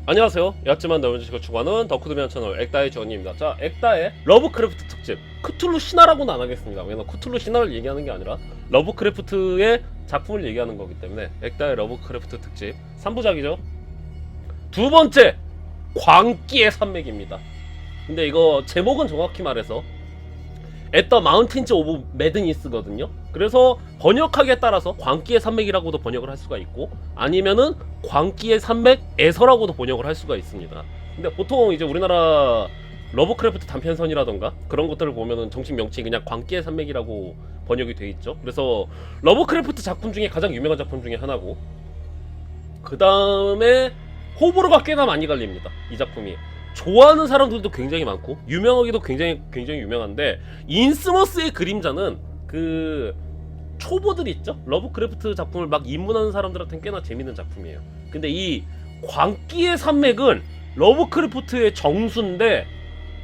안녕하세요. 얕지만 넓은 지식을 추구하는 덕후드미안 채널 액다의 지원입니다. 자, 액다의 러브크래프트 특집 크툴루 신화라고는 안 하겠습니다. 왜냐면 크툴루 신화를 얘기하는 게 아니라 러브크래프트의 작품을 얘기하는 거기 때문에 액다의 러브크래프트 특집 3부작이죠. 두 번째, 광기의 산맥입니다. 근데 이거 제목은 정확히 말해서 At the Mountains of Madness거든요. 그래서 번역하기에 따라서 광기의 산맥이라고도 번역을 할 수가 있고, 아니면은 광기의 산맥에서라고도 번역을 할 수가 있습니다. 근데 보통 이제 우리나라 러브크래프트 단편선이라던가 그런 것들을 보면은 정식 명칭이 그냥 광기의 산맥이라고 번역이 돼 있죠. 그래서 러브크래프트 작품 중에 가장 유명한 작품 중에 하나고, 그 다음에 호불호가 꽤나 많이 갈립니다. 이 작품이 좋아하는 사람들도 굉장히 많고 유명하기도 굉장히 유명한데, 인스머스의 그림자는 그 초보들 있죠? 러브크래프트 작품을 막 입문하는 사람들한테는 꽤나 재밌는 작품이에요. 근데 이 광기의 산맥은 러브크래프트의 정수인데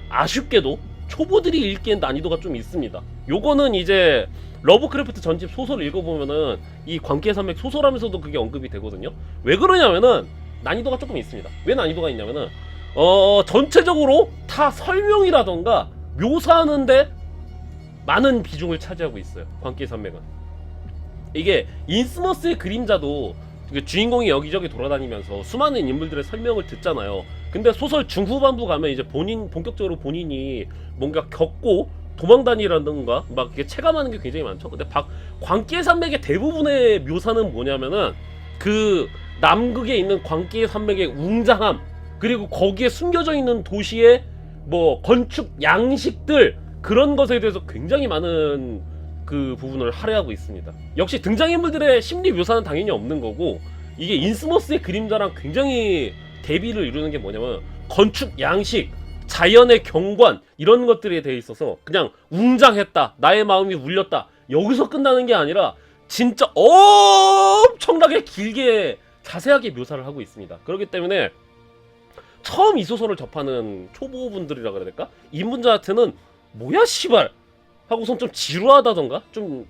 아쉽게도 초보들이 읽기엔 난이도가 좀 있습니다. 요거는 이제 러브크래프트 전집 소설을 읽어보면은 이 광기의 산맥 소설하면서도 그게 언급이 되거든요. 왜 그러냐면은 난이도가 조금 있습니다. 왜 난이도가 있냐면은 전체적으로 다 설명이라던가 묘사하는데 많은 비중을 차지하고 있어요. 광기의 산맥은. 이게 인스머스의 그림자도 주인공이 여기저기 돌아다니면서 수많은 인물들의 설명을 듣잖아요. 근데 소설 중후반부 가면 이제 본격적으로 본인이 뭔가 겪고 도망다니라든가 막 이렇게 체감하는 게 굉장히 많죠. 근데 광기의 산맥의 대부분의 묘사는 뭐냐면은 그 남극에 있는 광기의 산맥의 웅장함, 그리고 거기에 숨겨져 있는 도시의 뭐 건축 양식들, 그런 것에 대해서 굉장히 많은 그 부분을 할애하고 있습니다. 역시 등장인물들의 심리 묘사는 당연히 없는 거고, 이게 인스머스의 그림자랑 굉장히 대비를 이루는 게 뭐냐면 건축 양식, 자연의 경관, 이런 것들에 대해 있어서 그냥 웅장했다, 나의 마음이 울렸다, 여기서 끝나는 게 아니라 진짜 엄청나게 길게 자세하게 묘사를 하고 있습니다. 그렇기 때문에 처음 이 소설을 접하는 초보분들이라 그래야 될까? 입문자한테는 뭐야 씨발 하고선 좀 지루하다던가 좀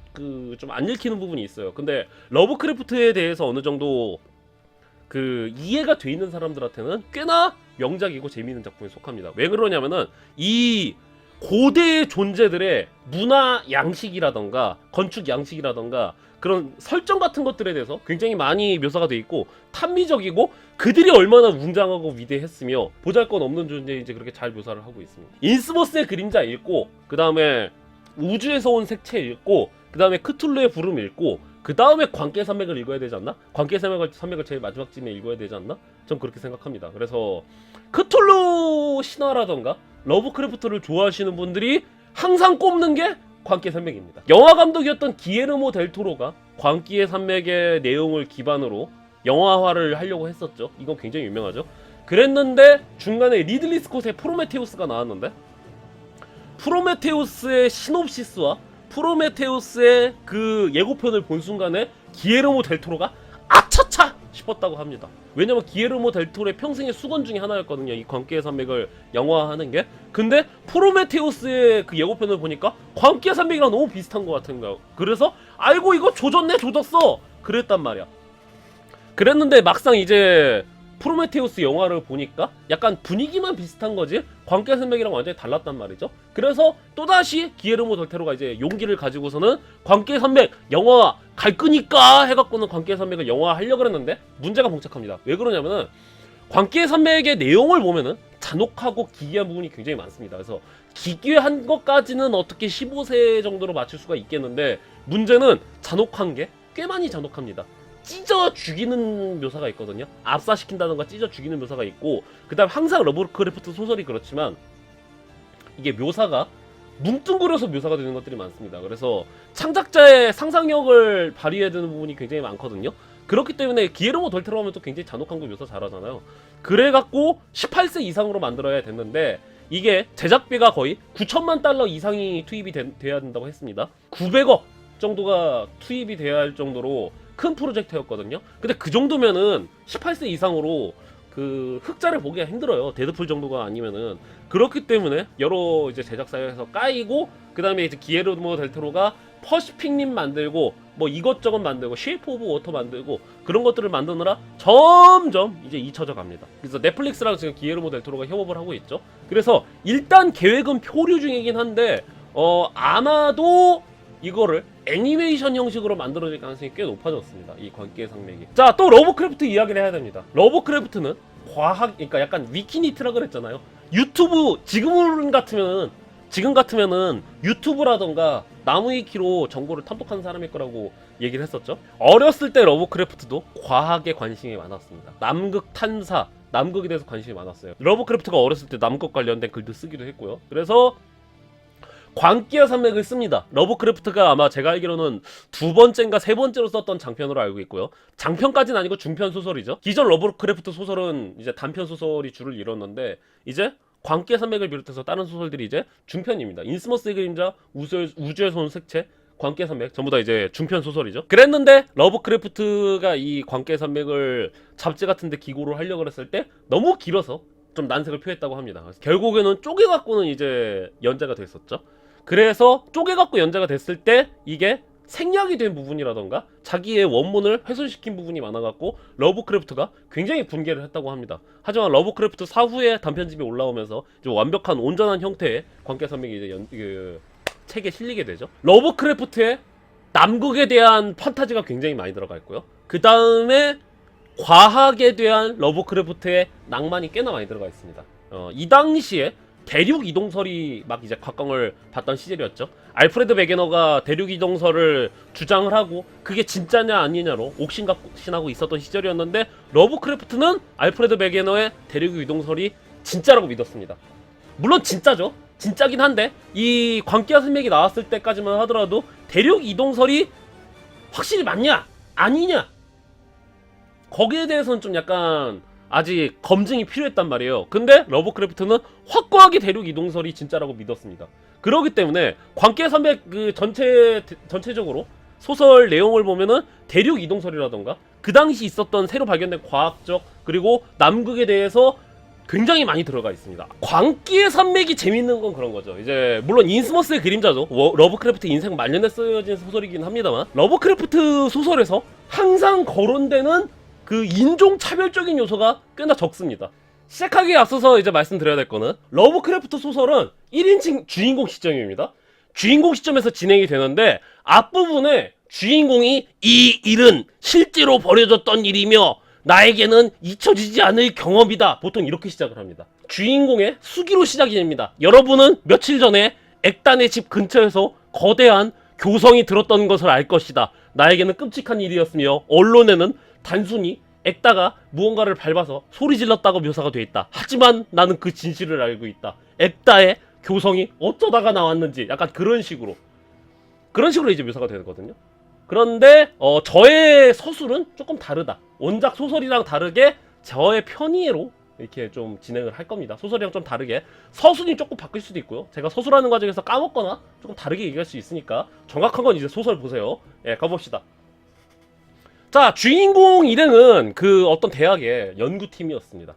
안 읽히는 부분이 있어요. 근데 러브크래프트에 대해서 어느 정도 그 이해가 돼 있는 사람들한테는 꽤나 명작이고 재미있는 작품에 속합니다. 왜 그러냐면은 이 고대의 존재들의 문화 양식이라던가 건축 양식이라던가 그런 설정 같은 것들에 대해서 굉장히 많이 묘사가 돼 있고, 탐미적이고 그들이 얼마나 웅장하고 위대했으며 보잘것없는 존재인지 그렇게 잘 묘사를 하고 있습니다. 인스머스의 그림자 읽고, 그 다음에 우주에서 온 색채 읽고, 그 다음에 크툴루의 부름 읽고, 그 다음에 광기의 산맥을 읽어야 되지 않나? 광기의 산맥을 제일 마지막쯤에 읽어야 되지 않나? 전 그렇게 생각합니다. 그래서 크툴루 신화라던가 러브크래프트를 좋아하시는 분들이 항상 꼽는 게 광기의 산맥입니다. 영화 감독이었던 기에르모 델 토로가 광기의 산맥의 내용을 기반으로 영화화를 하려고 했었죠. 이건 굉장히 유명하죠. 그랬는데 중간에 리들리 스콧의 프로메테우스가 나왔는데, 프로메테우스의 시놉시스와 프로메테우스의 그 예고편을 본 순간에 기에르모 델 토로가 아차차 싶었다고 합니다. 왜냐면 기에르모 델 토로의 평생의 수건 중에 하나였거든요, 이 광기의 산맥을 영화화하는 게. 근데 프로메테우스의 그 예고편을 보니까 광기의 산맥이랑 너무 비슷한 것 같은 거예요. 그래서 아이고 이거 조졌어 그랬단 말이야. 그랬는데 막상 이제 프로메테우스 영화를 보니까 약간 분위기만 비슷한 거지 광기의 산맥이랑 완전히 달랐단 말이죠. 그래서 또다시 기에르모 델 토로가 이제 용기를 가지고서는 광기의 산맥 영화 갈 거니까 해갖고는 광기의 산맥을 영화하려고 했는데 문제가 봉착합니다. 왜 그러냐면은 광기의 산맥의 내용을 보면은 잔혹하고 기괴한 부분이 굉장히 많습니다. 그래서 기괴한 것까지는 어떻게 15세 정도로 맞출 수가 있겠는데, 문제는 잔혹한 게 꽤 많이 잔혹합니다. 찢어 죽이는 묘사가 있거든요. 압사시킨다던가 찢어 죽이는 묘사가 있고, 그 다음 항상 러브크래프트 소설이 그렇지만 이게 묘사가 뭉뚱그려서 묘사가 되는 것들이 많습니다. 그래서 창작자의 상상력을 발휘해야 되는 부분이 굉장히 많거든요. 그렇기 때문에 기에르모 델 토로 하면 또 굉장히 잔혹한 거 묘사 잘하잖아요. 그래갖고 18세 이상으로 만들어야 됐는데, 이게 제작비가 거의 9천만 달러 이상이 투입이 돼야 된다고 했습니다. 900억 정도가 투입이 돼야 할 정도로 큰 프로젝트였거든요. 근데 그 정도면은 18세 이상으로 그 흑자를 보기가 힘들어요. 데드풀 정도가 아니면은. 그렇기 때문에 여러 이제 제작사에서 까이고 그 다음에 이제 기에르모 델토로가 퍼시픽님 만들고 뭐 이것저것 만들고 쉐이프 오브 워터 만들고 그런 것들을 만드느라 점점 이제 잊혀져 갑니다. 그래서 넷플릭스랑 지금 기에르모 델토로가 협업을 하고 있죠. 그래서 일단 계획은 표류 중이긴 한데 아마도 이거를 애니메이션 형식으로 만들어질 가능성이 꽤 높아졌습니다. 이 관계의 산맥이. 자, 또 러브크래프트 이야기를 해야 됩니다. 러브크래프트는 그러니까 약간 위키니트라 그랬잖아요. 유튜브 지금 같으면은 유튜브라던가 나무위키로 정보를 탐독하는 사람일 거라고 얘기를 했었죠. 어렸을 때 러브크래프트도 과학에 관심이 많았습니다. 남극 탐사, 남극에 대해서 관심이 많았어요. 러브크래프트가 어렸을 때 남극 관련된 글도 쓰기도 했고요. 그래서 광기의 산맥을 씁니다. 러브크래프트가 아마 제가 알기로는 2번째인가 3번째로 썼던 장편으로 알고 있고요. 장편까지는 아니고 중편 소설이죠. 기존 러브크래프트 소설은 이제 단편 소설이 주를 이뤘는데 이제 광기의 산맥을 비롯해서 다른 소설들이 이제 중편입니다. 인스머스의 그림자, 우주의 손 색채, 광기의 산맥 전부 다 이제 중편 소설이죠. 그랬는데 러브크래프트가 이 광기의 산맥을 잡지 같은데 기고를 하려고 했을 때 너무 길어서 좀 난색을 표했다고 합니다. 그래서 결국에는 쪼개갖고는 이제 연재가 됐었죠. 그래서 쪼개갖고 연재가 됐을 때 이게 생략이 된 부분이라던가 자기의 원문을 훼손시킨 부분이 많아갖고 러브크래프트가 굉장히 분개를 했다고 합니다. 하지만 러브크래프트 사후에 단편집이 올라오면서 이제 완벽한 온전한 형태의 광계산맥이 이제 책에 실리게 되죠. 러브크래프트의 남극에 대한 판타지가 굉장히 많이 들어가 있고요. 그 다음에 과학에 대한 러브크래프트의 낭만이 꽤나 많이 들어가 있습니다. 이 당시에 대륙 이동설이 막 이제 각광을 받던 시절이었죠. 알프레드 베게너가 대륙 이동설을 주장을 하고 그게 진짜냐 아니냐로 옥신각신하고 있었던 시절이었는데 러브크래프트는 알프레드 베게너의 대륙 이동설이 진짜라고 믿었습니다. 물론 진짜죠. 진짜긴 한데 이 광기와 산맥이 나왔을 때까지만 하더라도 대륙 이동설이 확실히 맞냐 아니냐 거기에 대해서는 좀 약간 아직 검증이 필요했단 말이에요. 근데 러브크래프트는 확고하게 대륙 이동설이 진짜라고 믿었습니다. 그렇기 때문에 광기의 산맥 그 전체적으로 소설 내용을 보면은 대륙 이동설이라던가 그 당시 있었던 새로 발견된 과학적 그리고 남극에 대해서 굉장히 많이 들어가 있습니다. 광기의 산맥이 재밌는 건 그런 거죠. 이제 물론 인스머스의 그림자죠. 러브크래프트 인생 말년에 쓰여진 소설이긴 합니다만 러브크래프트 소설에서 항상 거론되는 그 인종 차별적인 요소가 꽤나 적습니다. 시작하기에 앞서서 이제 말씀드려야 될 거는 러브크래프트 소설은 1인칭 주인공 시점입니다. 주인공 시점에서 진행이 되는데 앞부분에 주인공이 이 일은 실제로 벌어졌던 일이며 나에게는 잊혀지지 않을 경험이다. 보통 이렇게 시작을 합니다. 주인공의 수기로 시작이 됩니다. 여러분은 며칠 전에 액단의 집 근처에서 거대한 교성이 들었던 것을 알 것이다. 나에게는 끔찍한 일이었으며 언론에는 단순히 액다가 무언가를 밟아서 소리 질렀다고 묘사가 돼 있다. 하지만 나는 그 진실을 알고 있다. 액다의 교성이 어쩌다가 나왔는지 약간 그런 식으로 이제 묘사가 되거든요. 그런데 저의 서술은 조금 다르다. 원작 소설이랑 다르게 저의 편의로 이렇게 좀 진행을 할 겁니다. 소설이랑 좀 다르게 서술이 조금 바뀔 수도 있고요. 제가 서술하는 과정에서 까먹거나 조금 다르게 얘기할 수 있으니까 정확한 건 이제 소설 보세요. 예, 가봅시다. 자, 주인공 일행은 그 어떤 대학의 연구팀이었습니다.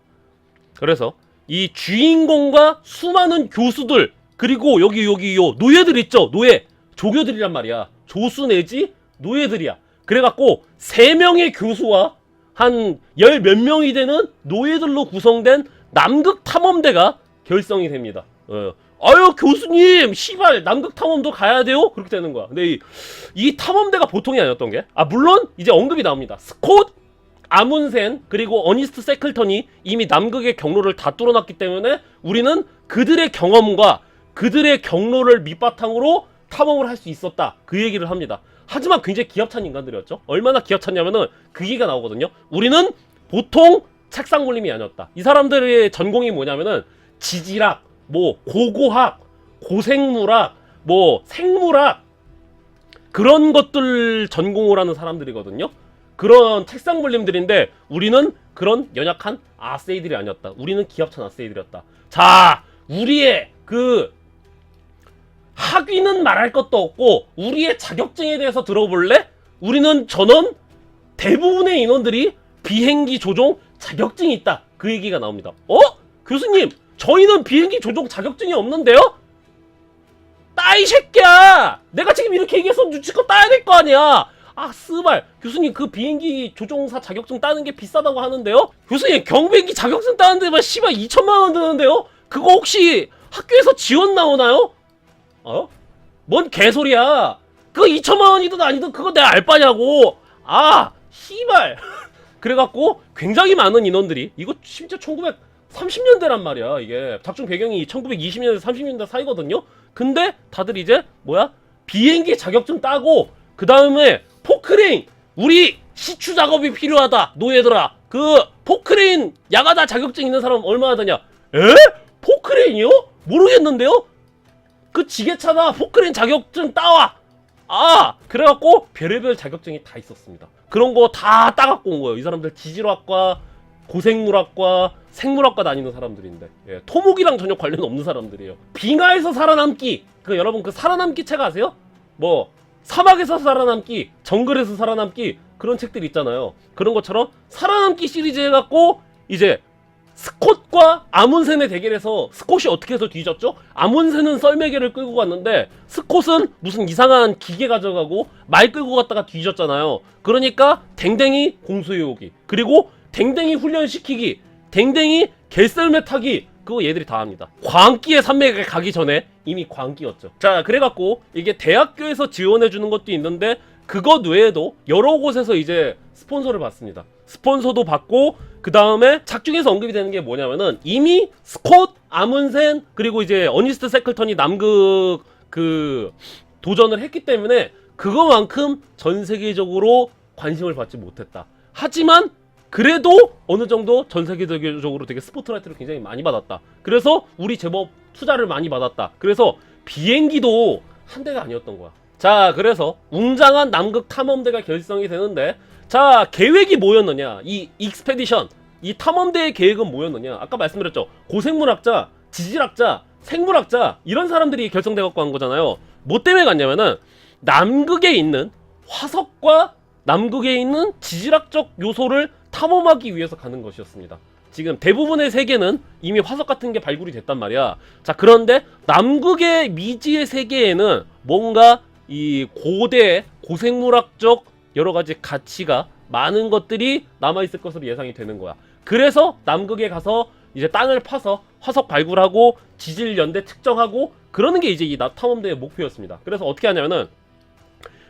그래서 이 주인공과 수많은 교수들 그리고 여기 요 노예들 있죠. 노예 조교들이란 말이야. 조수 내지 노예들이야. 그래갖고 3명의 교수와 한 10몇 명이 되는 노예들로 구성된 남극 탐험대가 결성이 됩니다. 아유 교수님 시발 남극 탐험도 가야 돼요? 그렇게 되는 거야. 근데 이 탐험대가 보통이 아니었던 게 물론 이제 언급이 나옵니다. 스콧, 아문센 그리고 어니스트 세클턴이 이미 남극의 경로를 다 뚫어놨기 때문에 우리는 그들의 경험과 그들의 경로를 밑바탕으로 탐험을 할 수 있었다. 그 얘기를 합니다. 하지만 굉장히 기합찬 인간들이었죠. 얼마나 기합찬냐면은 그 얘기가 나오거든요. 우리는 보통 책상 물림이 아니었다. 이 사람들의 전공이 뭐냐면은 지질학, 뭐 고고학, 고생물학, 뭐 생물학 그런 것들 전공을 하는 사람들이거든요. 그런 책상 물림들인데 우리는 그런 연약한 아세이들이 아니었다. 우리는 기합찬 아세이들이었다. 자, 우리의 그 학위는 말할 것도 없고 우리의 자격증에 대해서 들어볼래? 우리는 전원 대부분의 인원들이 비행기 조종 자격증이 있다. 그 얘기가 나옵니다. 교수님 저희는 비행기 조종 자격증이 없는데요? 따 이 새끼야. 내가 지금 이렇게 얘기해서 눈치껏 따야 될 거 아니야. 아 스발 교수님 그 비행기 조종사 자격증 따는 게 비싸다고 하는데요? 교수님 경비행기 자격증 따는데 막 씨발 2천만 원 드는데요? 그거 혹시 학교에서 지원 나오나요? 어? 뭔 개소리야. 그거 2천만 원이든 아니든 그거 내가 알 바냐고. 아 씨발. 그래갖고 굉장히 많은 인원들이 이거 심지어 1930년대란 말이야. 이게 작중 배경이 1920년대 30년대 사이거든요. 근데 다들 이제 뭐야? 비행기 자격증 따고 그 다음에 포크레인 우리 시추 작업이 필요하다. 노예들아 그 포크레인 야가다 자격증 있는 사람 얼마나 되냐? 에? 포크레인이요? 모르겠는데요? 그 지게차다 포크레인 자격증 따와. 아 그래갖고 별의별 자격증이 다 있었습니다. 그런 거 다 따갖고 온 거예요. 이 사람들 지질학과 고생물학과 생물학과 다니는 사람들인데 예, 토목이랑 전혀 관련 없는 사람들이에요. 빙하에서 살아남기 그 여러분 그 살아남기 책 아세요? 뭐 사막에서 살아남기 정글에서 살아남기 그런 책들 있잖아요. 그런 것처럼 살아남기 시리즈 해갖고 이제 스콧과 아문센의 대결에서 스콧이 어떻게 해서 뒤졌죠? 아문센은 썰매개를 끌고 갔는데 스콧은 무슨 이상한 기계 가져가고 말 끌고 갔다가 뒤졌잖아요. 그러니까 댕댕이 공수해오기 그리고 댕댕이 훈련시키기 댕댕이 개썰매 타기 그거 얘들이 다 합니다. 광기의 산맥에 가기 전에 이미 광기였죠. 자 그래갖고 이게 대학교에서 지원해주는 것도 있는데 그것 외에도 여러 곳에서 이제 스폰서를 받습니다. 스폰서도 받고 그 다음에 작중에서 언급이 되는 게 뭐냐면은 이미 스콧, 아문센 그리고 이제 어니스트 세클턴이 남극 그 도전을 했기 때문에 그거만큼 전 세계적으로 관심을 받지 못했다. 하지만 그래도 어느 정도 전 세계적으로 되게 스포트라이트를 굉장히 많이 받았다. 그래서 우리 제법 투자를 많이 받았다. 그래서 비행기도 한 대가 아니었던 거야. 자 그래서 웅장한 남극 탐험대가 결성이 되는데 자 계획이 뭐였느냐 이 익스페디션 이 탐험대의 계획은 뭐였느냐 아까 말씀드렸죠. 고생물학자 지질학자 생물학자 이런 사람들이 결성돼 갖고 한 거잖아요. 뭐 때문에 갔냐면은 남극에 있는 화석과 남극에 있는 지질학적 요소를 탐험하기 위해서 가는 것이었습니다. 지금 대부분의 세계는 이미 화석 같은 게 발굴이 됐단 말이야. 자 그런데 남극의 미지의 세계에는 뭔가 이 고대 고생물학적 여러 가지 가치가 많은 것들이 남아있을 것으로 예상이 되는 거야. 그래서 남극에 가서 이제 땅을 파서 화석 발굴하고 지질 연대 측정하고 그러는 게 이제 이 탐험대의 목표였습니다. 그래서 어떻게 하냐면은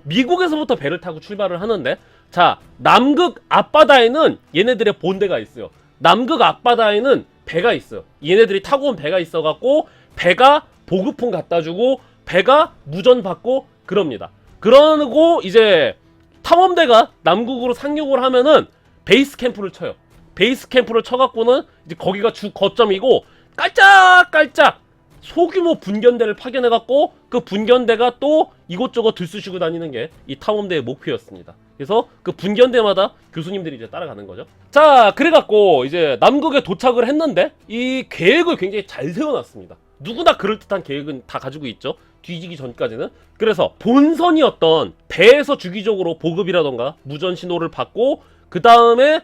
미국에서부터 배를 타고 출발을 하는데 자 남극 앞바다에는 얘네들의 본대가 있어요. 남극 앞바다에는 배가 있어요. 얘네들이 타고 온 배가 있어갖고 배가 보급품 갖다주고 배가 무전 받고 그럽니다. 그러고 이제 탐험대가 남극으로 상륙을 하면은 베이스 캠프를 쳐요. 베이스 캠프를 쳐갖고는 이제 거기가 주 거점이고 깔짝깔짝 소규모 분견대를 파견해갖고 그 분견대가 또 이곳저곳 들쑤시고 다니는 게 이 탐험대의 목표였습니다. 그래서 그 분견대마다 교수님들이 이제 따라가는 거죠. 자 그래갖고 이제 남극에 도착을 했는데 이 계획을 굉장히 잘 세워놨습니다. 누구나 그럴듯한 계획은 다 가지고 있죠. 뒤지기 전까지는. 그래서 본선이었던 배에서 주기적으로 보급이라던가 무전 신호를 받고 그 다음에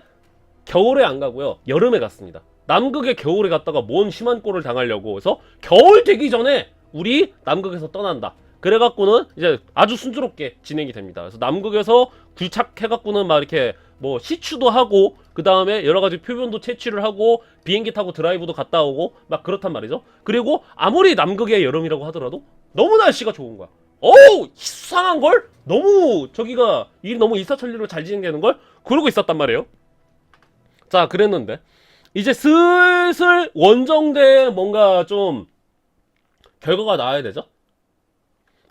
겨울에 안 가고요. 여름에 갔습니다. 남극에 겨울에 갔다가 뭔 심한 꼴을 당하려고 해서 겨울 되기 전에 우리 남극에서 떠난다. 그래갖고는 이제 아주 순조롭게 진행이 됩니다. 그래서 남극에서 굴착해갖고는 막 이렇게 뭐 시추도 하고 그 다음에 여러 가지 표본도 채취를 하고 비행기 타고 드라이브도 갔다 오고 막 그렇단 말이죠. 그리고 아무리 남극의 여름이라고 하더라도 너무 날씨가 좋은 거야. 어우 수상한 걸? 너무 저기가 일이 너무 일사천리로 잘 진행되는 걸? 그러고 있었단 말이에요. 자 그랬는데 이제 슬슬 원정대에 뭔가 좀 결과가 나와야 되죠.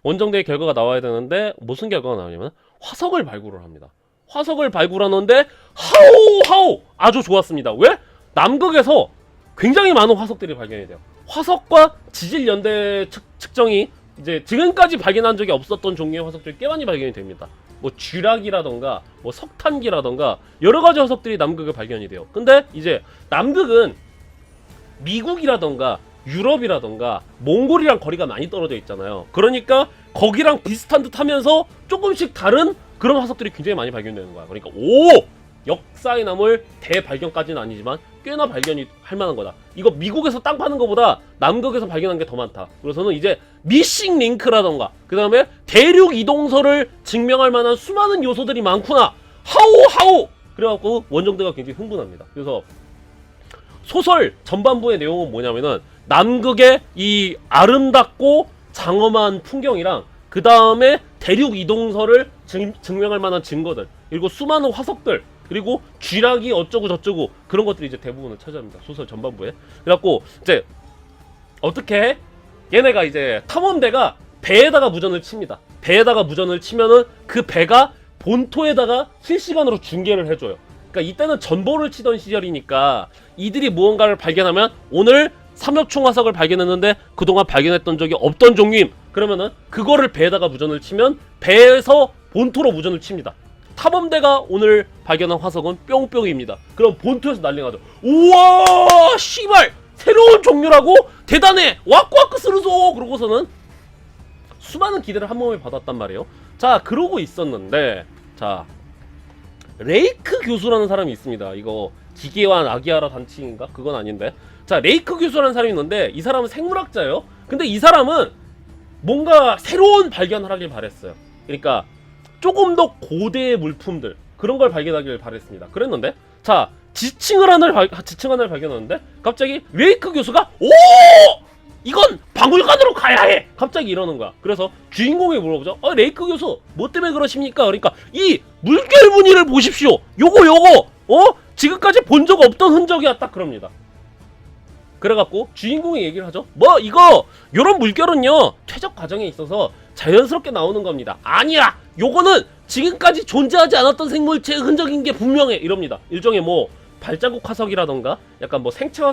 원정대의 결과가 나와야 되는데 무슨 결과가 나오냐면 화석을 발굴을 합니다. 화석을 발굴하는데 하우 아주 좋았습니다. 왜? 남극에서 굉장히 많은 화석들이 발견이 돼요. 화석과 지질 연대 측정이 이제 지금까지 발견한 적이 없었던 종류의 화석들이 꽤 많이 발견이 됩니다. 뭐 쥐락이라던가 뭐 석탄기라던가 여러 가지 화석들이 남극에 발견이 돼요. 근데 이제 남극은 미국이라던가 유럽이라던가 몽골이랑 거리가 많이 떨어져 있잖아요. 그러니까 거기랑 비슷한 듯 하면서 조금씩 다른 그런 화석들이 굉장히 많이 발견되는 거야. 그러니까 오! 역사에 남을 대발견까지는 아니지만 꽤나 발견이 할 만한 거다. 이거 미국에서 땅 파는 거보다 남극에서 발견한 게 더 많다. 그래서는 이제 미싱 링크라던가 그 다음에 대륙 이동설을 증명할 만한 수많은 요소들이 많구나. 하오 그래갖고 원정대가 굉장히 흥분합니다. 그래서 소설 전반부의 내용은 뭐냐면은 남극의 이 아름답고 장엄한 풍경이랑 그 다음에 대륙 이동설을 증명할 만한 증거들, 그리고 수많은 화석들, 그리고 쥐락이 어쩌고 저쩌고 그런 것들이 이제 대부분을 차지합니다. 소설 전반부에. 그래갖고 이제 어떻게 해? 얘네가 이제 탐험대가 배에다가 무전을 칩니다. 배에다가 무전을 치면은 그 배가 본토에다가 실시간으로 중계를 해줘요. 그러니까 이때는 전보를 치던 시절이니까 이들이 무언가를 발견하면 오늘 삼엽충 화석을 발견했는데 그동안 발견했던 적이 없던 종류임. 그러면은 그거를 배에다가 무전을 치면 배에서 본토로 무전을 칩니다. 탐험대가 오늘 발견한 화석은 뿅뿅입니다. 그럼 본토에서 난리가 나죠. 우와 씨발 새로운 종류라고? 대단해! 와꾸와꾸 스르소! 그러고서는 수많은 기대를 한 몸에 받았단 말이에요. 자 그러고 있었는데 자 레이크 교수라는 사람이 있습니다. 이거 기계와 아기하라 단칭인가? 그건 아닌데. 자 레이크 교수라는 사람이 있는데 이 사람은 생물학자예요. 근데 이 사람은 뭔가 새로운 발견을 하길 바랬어요. 그러니까 조금 더 고대의 물품들 그런 걸 발견하길 바랬습니다. 그랬는데 자 지층을 하나를 발견하는데 갑자기 레이크 교수가 오! 이건 박물관으로 가야 해! 갑자기 이러는 거야. 그래서 주인공이 물어보죠. 레이크 교수 뭐 때문에 그러십니까? 그러니까 이 물결 무늬를 보십시오. 요거 지금까지 본 적 없던 흔적이야. 딱 그럽니다. 그래갖고 주인공이 얘기를 하죠. 뭐 이거 요런 물결은요 퇴적 과정에 있어서 자연스럽게 나오는 겁니다. 아니야! 요거는 지금까지 존재하지 않았던 생물체의 흔적인 게 분명해! 이럽니다. 일종의 뭐 발자국 화석이라던가 약간 뭐 생체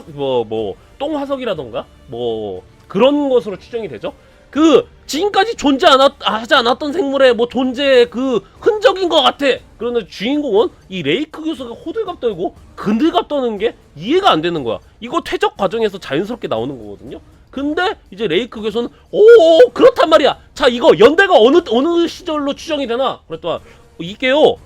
똥 화석이라던가 뭐 그런 것으로 추정이 되죠. 그 지금까지 존재하지 않았던 생물의 뭐 존재의 그 흔적인 것 같아. 그런데 주인공은 이 레이크 교수가 호들갑 떨고 근들갑 떠는 게 이해가 안 되는 거야. 이거 퇴적 과정에서 자연스럽게 나오는 거거든요. 근데 이제 레이크 교수는 오 그렇단 말이야. 자 이거 연대가 어느 시절로 추정이 되나? 그랬더니 이게요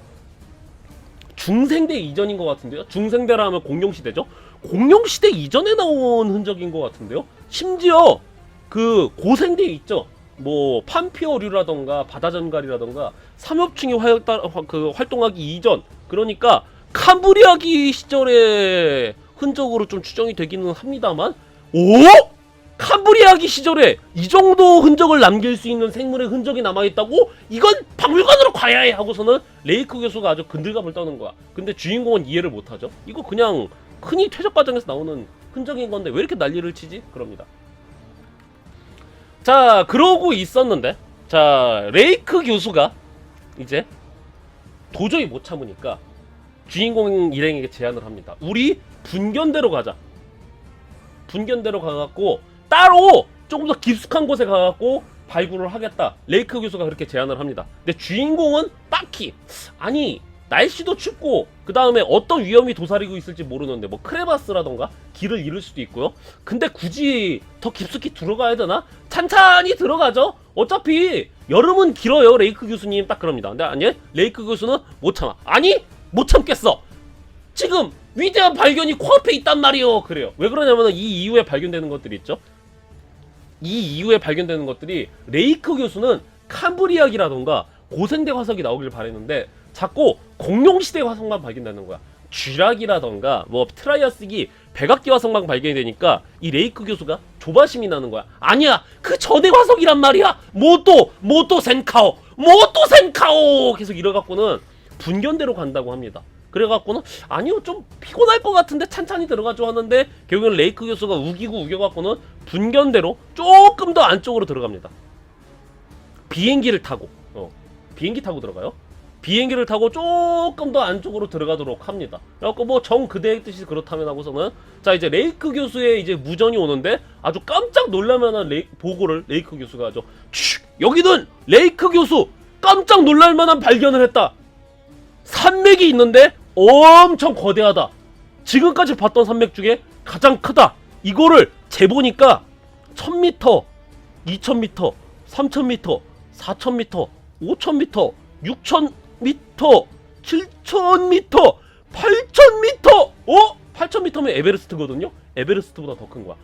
중생대 이전인 것 같은데요. 중생대라 하면 공룡시대죠. 공룡시대 이전에 나온 흔적인 것 같은데요. 심지어 그 고생대 있죠. 뭐 판피어류라던가 바다전갈이라던가 삼엽충이 활동하기 이전, 그러니까 캄브리아기 시절의 흔적으로 좀 추정이 되기는 합니다만 캄브리아기 시절에 이 정도 흔적을 남길 수 있는 생물의 흔적이 남아있다고? 이건 박물관으로 가야 해! 하고서는 레이크 교수가 아주 근들갑을 떠는 거야. 근데 주인공은 이해를 못하죠. 이거 그냥 흔히 퇴적 과정에서 나오는 흔적인 건데 왜 이렇게 난리를 치지? 그럽니다. 자 그러고 있었는데 자 레이크 교수가 이제 도저히 못 참으니까 주인공 일행에게 제안을 합니다. 우리 분견대로 가자. 분견대로 가갖고 따로 조금 더 깊숙한 곳에 가갖고 발굴을 하겠다. 레이크 교수가 그렇게 제안을 합니다. 근데 주인공은 딱히 아니 날씨도 춥고 그 다음에 어떤 위험이 도사리고 있을지 모르는데 뭐 크레바스라던가 길을 잃을 수도 있고요. 근데 굳이 더 깊숙이 들어가야 되나? 찬찬히 들어가죠. 어차피 여름은 길어요. 레이크 교수님 딱 그럽니다. 근데 아니 레이크 교수는 못 참아. 아니 못 참겠어. 지금 위대한 발견이 코앞에 있단 말이요. 그래요. 왜 그러냐면 이 이후에 발견되는 것들이 있죠. 이 이후에 발견되는 것들이 레이크 교수는 캄브리아기라던가 고생대 화석이 나오길 바랬는데 자꾸 공룡시대 화석만 발견되는 거야. 쥐락이라던가 뭐 트라이아스기 백악기 화석만 발견이 되니까 이 레이크 교수가 조바심이 나는 거야. 아니야 그 전의 화석이란 말이야. 모또 센카오 계속 이래갖고는 분견대로 간다고 합니다. 그래갖고는 아니요 좀 피곤할 것 같은데 찬찬히 들어가죠 하는데 결국엔 레이크 교수가 우겨갖고는 분견대로 조금 더 안쪽으로 들어갑니다. 비행기를 타고 들어가요. 비행기를 타고 조금 더 안쪽으로 들어가도록 합니다. 그래갖고 뭐 정 그대의 뜻이 그렇다면 하고서는 자 이제 레이크 교수의 이제 무전이 오는데 아주 깜짝 놀랄만한 보고를 레이크 교수가 하죠. 여기는 레이크 교수 깜짝 놀랄만한 발견을 했다. 산맥이 있는데 엄청 거대하다. 지금까지 봤던 산맥 중에 가장 크다. 이거를 재보니까 1000m, 2000m, 3000m, 4000m, 5000m, 6000m, 7000m, 8,000m! 8,000m면 에베레스트거든요? 에베레스트보다 더 큰 거야.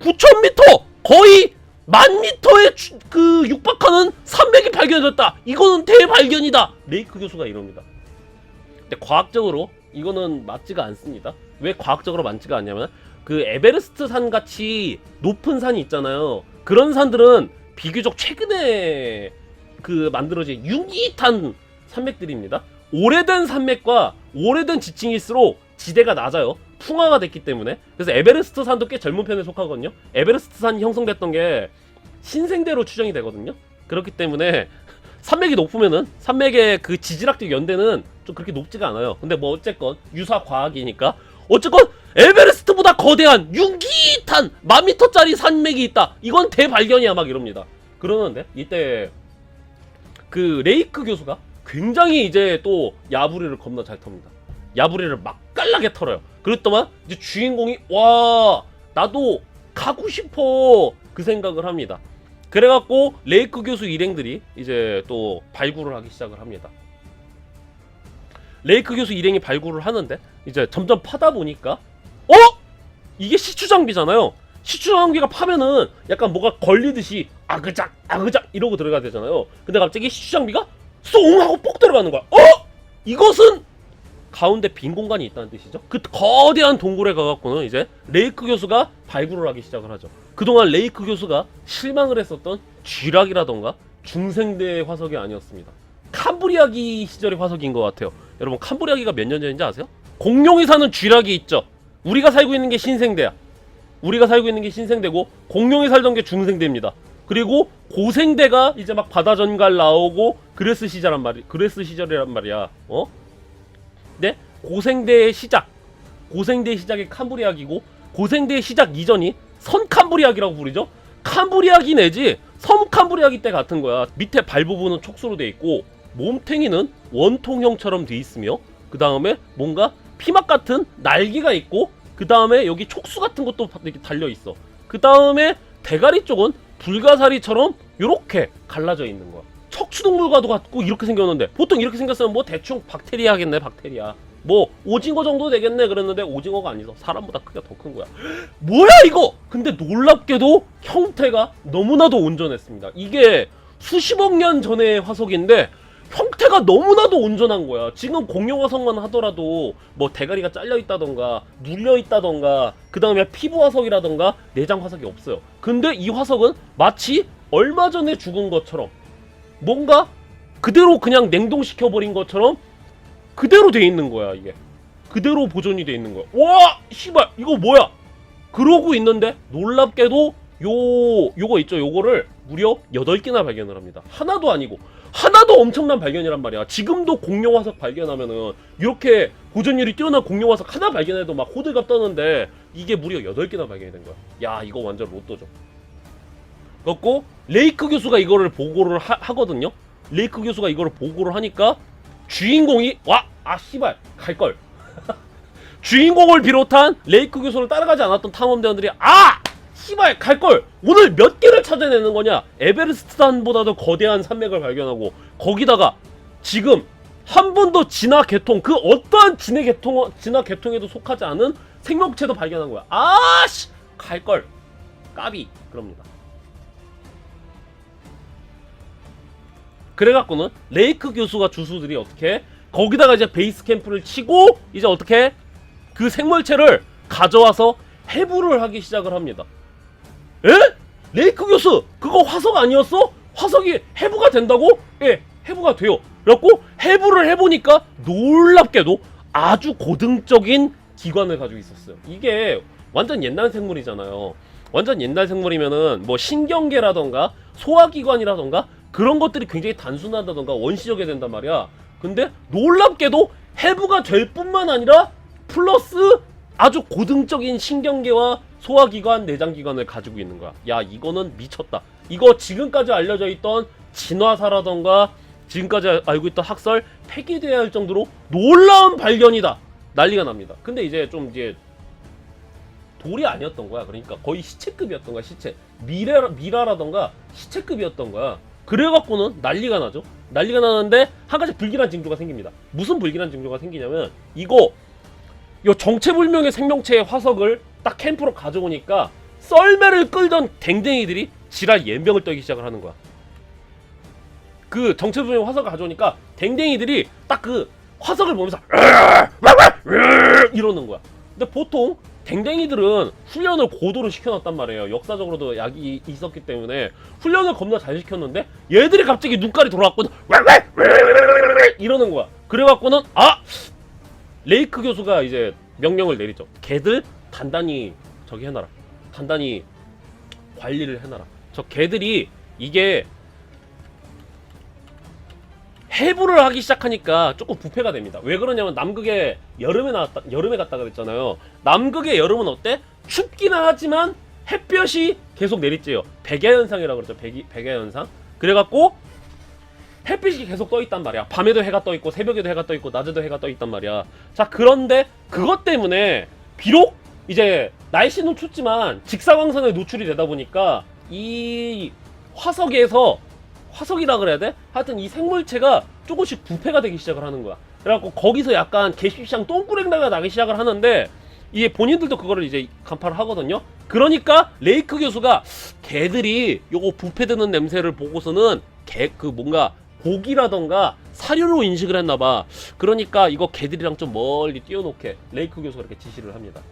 9,000m! 거의 10,000m에 육박하는 산맥이 발견됐다. 이거는 대발견이다. 레이크 교수가 이럽니다. 근데 과학적으로 이거는 맞지가 않습니다. 왜 과학적으로 맞지가 않냐면 그 에베레스트 산 같이 높은 산이 있잖아요. 그런 산들은 비교적 최근에 만들어진 융기탄 산맥들입니다. 오래된 산맥과 오래된 지층일수록 지대가 낮아요. 풍화가 됐기 때문에. 그래서 에베레스트 산도 꽤 젊은 편에 속하거든요. 에베레스트 산이 형성됐던 게 신생대로 추정이 되거든요. 그렇기 때문에 산맥이 높으면은 산맥의 그 지질학적 연대는 좀 그렇게 높지가 않아요. 근데 뭐 어쨌건 유사 과학이니까 어쨌건 에베레스트보다 거대한 융기탄 10,000m짜리 산맥이 있다. 이건 대발견이야 막 이럽니다. 그러는데 이때 그 레이크 교수가 굉장히 이제 또 야부리를 겁나 잘 텁니다. 야부리를 맛깔나게 털어요. 그랬더만 이제 주인공이 와 나도 가고 싶어 그 생각을 합니다. 그래갖고 레이크 교수 일행들이 이제 또 발굴을 하기 시작을 합니다. 레이크 교수 일행이 발굴을 하는데 이제 점점 파다 보니까 이게 시추 장비잖아요. 시추 장비가 파면은 약간 뭐가 걸리듯이 아그작 아그작 이러고 들어가야 되잖아요. 근데 갑자기 시추 장비가 쏙 하고 뽁 들어가는 거야. 이것은 가운데 빈 공간이 있다는 뜻이죠. 그 거대한 동굴에 가갖고는 이제 레이크 교수가 발굴을 하기 시작을 하죠. 그동안 레이크 교수가 실망을 했었던 쥐락이라던가 중생대 화석이 아니었습니다. 캄브리아기 시절의 화석인 것 같아요. 여러분 캄브리아기가 몇 년 전인지 아세요? 공룡이 사는 쥐락이 있죠. 우리가 살고 있는 게 신생대야. 우리가 살고 있는 게 신생대고 공룡이 살던 게 중생대입니다. 그리고 고생대가 이제 막 바다전갈 나오고 그레스 시절이란 말이야. 네? 고생대의 시작이 캄브리아기고 고생대의 시작 이전이 선 캄브리아기라고 부르죠. 캄브리아기 내지 섬 캄브리아기 때 같은 거야. 밑에 발 부분은 촉수로 돼 있고 몸탱이는 원통형처럼 돼 있으며 그 다음에 뭔가 피막 같은 날개가 있고 그 다음에 여기 촉수 같은 것도 이렇게 달려 있어. 그 다음에 대가리 쪽은 불가사리처럼 이렇게 갈라져 있는 거야. 척추동물과도 같고 이렇게 생겼는데 보통 이렇게 생겼으면 뭐 대충 박테리아겠네. 박테리아 뭐 오징어 정도 되겠네 그랬는데 오징어가 아니죠. 사람보다 크기가 더 큰 거야. 뭐야 이거. 근데 놀랍게도 형태가 너무나도 온전했습니다. 이게 수십억 년 전의 화석인데 형태가 너무나도 온전한 거야. 지금 공룡 화석만 하더라도 뭐 대가리가 잘려 있다던가 눌려 있다던가 그 다음에 피부 화석이라던가 내장 화석이 없어요. 근데 이 화석은 마치 얼마 전에 죽은 것처럼 뭔가 그대로 그냥 냉동시켜버린 것처럼 그대로 돼 있는 거야. 이게 그대로 보존이 돼 있는 거야. 와 씨발 이거 뭐야. 그러고 있는데 놀랍게도 요거 있죠. 요거를 무려 8개나 발견을 합니다. 하나도 아니고 하나도 엄청난 발견이란 말이야. 지금도 공룡 화석 발견하면은 이렇게 보존율이 뛰어난 공룡 화석 하나 발견해도 막 호들갑 떠는데 이게 무려 8개나 발견이 된 거야. 야 이거 완전 로또죠. 그렇고 레이크 교수가 이거를 보고를 하거든요. 레이크 교수가 이거를 보고를 하니까 주인공이 씨발 갈걸. 주인공을 비롯한 레이크 교수를 따라가지 않았던 탐험대원들이 씨발 갈걸. 오늘 몇 개를 찾아내는 거냐. 에베레스트 산보다도 거대한 산맥을 발견하고 거기다가 지금 한 번도 진화 계통 그 어떠한 진화 계통에도 속하지 않은 생명체도 발견한 거야. 갈걸. 까비. 그럽니다. 그래갖고는 레이크 교수가 주수들이 어떻게 거기다가 이제 베이스 캠프를 치고 이제 어떻게 그 생물체를 가져와서 해부를 하기 시작을 합니다. 에? 레이크 교수 그거 화석 아니었어? 화석이 해부가 된다고? 예, 해부가 돼요. 그래갖고 해부를 해보니까 놀랍게도 아주 고등적인 기관을 가지고 있었어요. 이게 완전 옛날 생물이잖아요. 완전 옛날 생물이면은 뭐 신경계라던가 소화기관이라던가 그런 것들이 굉장히 단순하다던가 원시적이 된단 말이야. 근데 놀랍게도 해부가 될 뿐만 아니라 플러스 아주 고등적인 신경계와 소화기관, 내장기관을 가지고 있는 거야. 야 이거는 미쳤다. 이거 지금까지 알려져 있던 진화사라던가 지금까지 알고 있던 학설 폐기돼야 할 정도로 놀라운 발견이다. 난리가 납니다. 근데 이제 좀 돌이 아니었던 거야. 그러니까 거의 시체급이었던 거야. 시체 미라라던가 시체급이었던 거야. 그래갖고는 난리가 나죠. 난리가 나는데 한 가지 불길한 징조가 생깁니다. 무슨 불길한 징조가 생기냐면 이거 요 정체불명의 생명체의 화석을 딱 캠프로 가져오니까 썰매를 끌던 댕댕이들이 지랄 연병을 떨기 시작을 하는 거야. 그 정체불명의 화석을 가져오니까 댕댕이들이 딱 그 화석을 보면서 이러는 거야. 근데 보통 댕댕이들은 훈련을 고도로 시켜놨단 말이에요. 역사적으로도 약이 있었기 때문에 훈련을 겁나 잘 시켰는데 얘들이 갑자기 눈깔이 돌아왔거든. 이러는 거야. 그래갖고는 레이크 교수가 이제 명령을 내리죠. 걔들 단단히 저기 해놔라. 단단히 관리를 해놔라. 저 걔들이 이게 해부를 하기 시작하니까 조금 부패가 됩니다. 왜 그러냐면 남극에 여름에 갔다 그랬잖아요. 남극의 여름은 어때? 춥기는 하지만 햇볕이 계속 내리쬐요. 백야현상이라고 그러죠. 백야현상. 그래갖고 햇빛이 계속 떠있단 말이야. 밤에도 해가 떠있고 새벽에도 해가 떠있고 낮에도 해가 떠있단 말이야. 자, 그런데 그것 때문에 비록 이제 날씨는 춥지만 직사광선에 노출이 되다 보니까 이 화석이라 그래야 돼? 하여튼 이 생물체가 조금씩 부패가 되기 시작을 하는 거야. 그래갖고 거기서 약간 개시장 똥꾸랭이가 나기 시작을 하는데 이게 본인들도 그거를 이제 간파를 하거든요. 그러니까 레이크 교수가 걔들이 요거 부패되는 냄새를 보고서는 뭔가 고기라던가 사료로 인식을 했나봐. 그러니까 이거 걔들이랑 좀 멀리 띄워놓게 레이크 교수가 이렇게 지시를 합니다.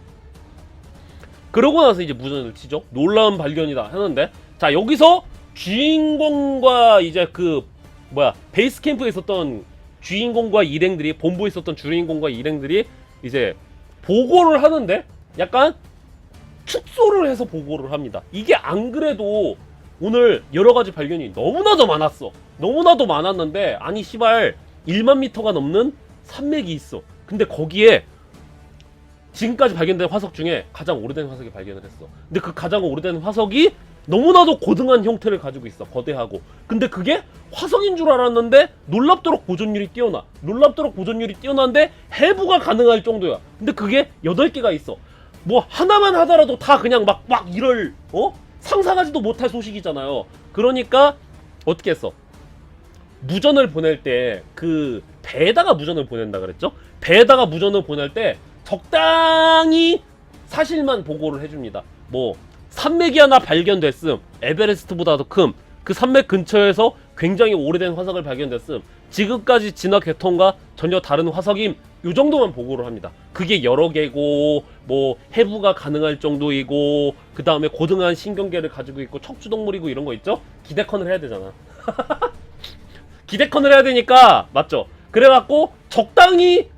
그러고 나서 이제 무전을 치죠. 놀라운 발견이다 하는데, 자, 여기서 주인공과 이제 베이스 캠프에 있었던 주인공과 일행들이, 본부에 있었던 주인공과 일행들이 이제 보고를 하는데 약간 축소를 해서 보고를 합니다. 이게 안 그래도 오늘 여러 가지 발견이 너무나도 많았어. 너무나도 많았는데, 아니 시발 1만 미터가 넘는 산맥이 있어. 근데 거기에 지금까지 발견된 화석 중에 가장 오래된 화석이 발견을 했어. 근데 그 가장 오래된 화석이 너무나도 고등한 형태를 가지고 있어. 거대하고. 근데 그게 화석인 줄 알았는데 놀랍도록 보존율이 뛰어나. 놀랍도록 보존율이 뛰어난데 해부가 가능할 정도야. 근데 그게 8개가 있어. 뭐 하나만 하더라도 다 그냥 막 이럴 상상하지도 못할 소식이잖아요. 그러니까 어떻게 했어? 무전을 보낼 때 그 배에다가 무전을 보낸다 그랬죠? 배에다가 무전을 보낼 때 적당히 사실만 보고를 해줍니다. 뭐 산맥이 하나 발견됐음, 에베레스트보다도 큼, 그 산맥 근처에서 굉장히 오래된 화석을 발견됐음, 지금까지 진화 계통과 전혀 다른 화석임, 요 정도만 보고를 합니다. 그게 여러 개고, 뭐 해부가 가능할 정도이고, 그 다음에 고등한 신경계를 가지고 있고 척추동물이고 이런 거 있죠? 기대컨을 해야 되잖아. 기대컨을 해야 되니까 맞죠? 그래갖고 적당히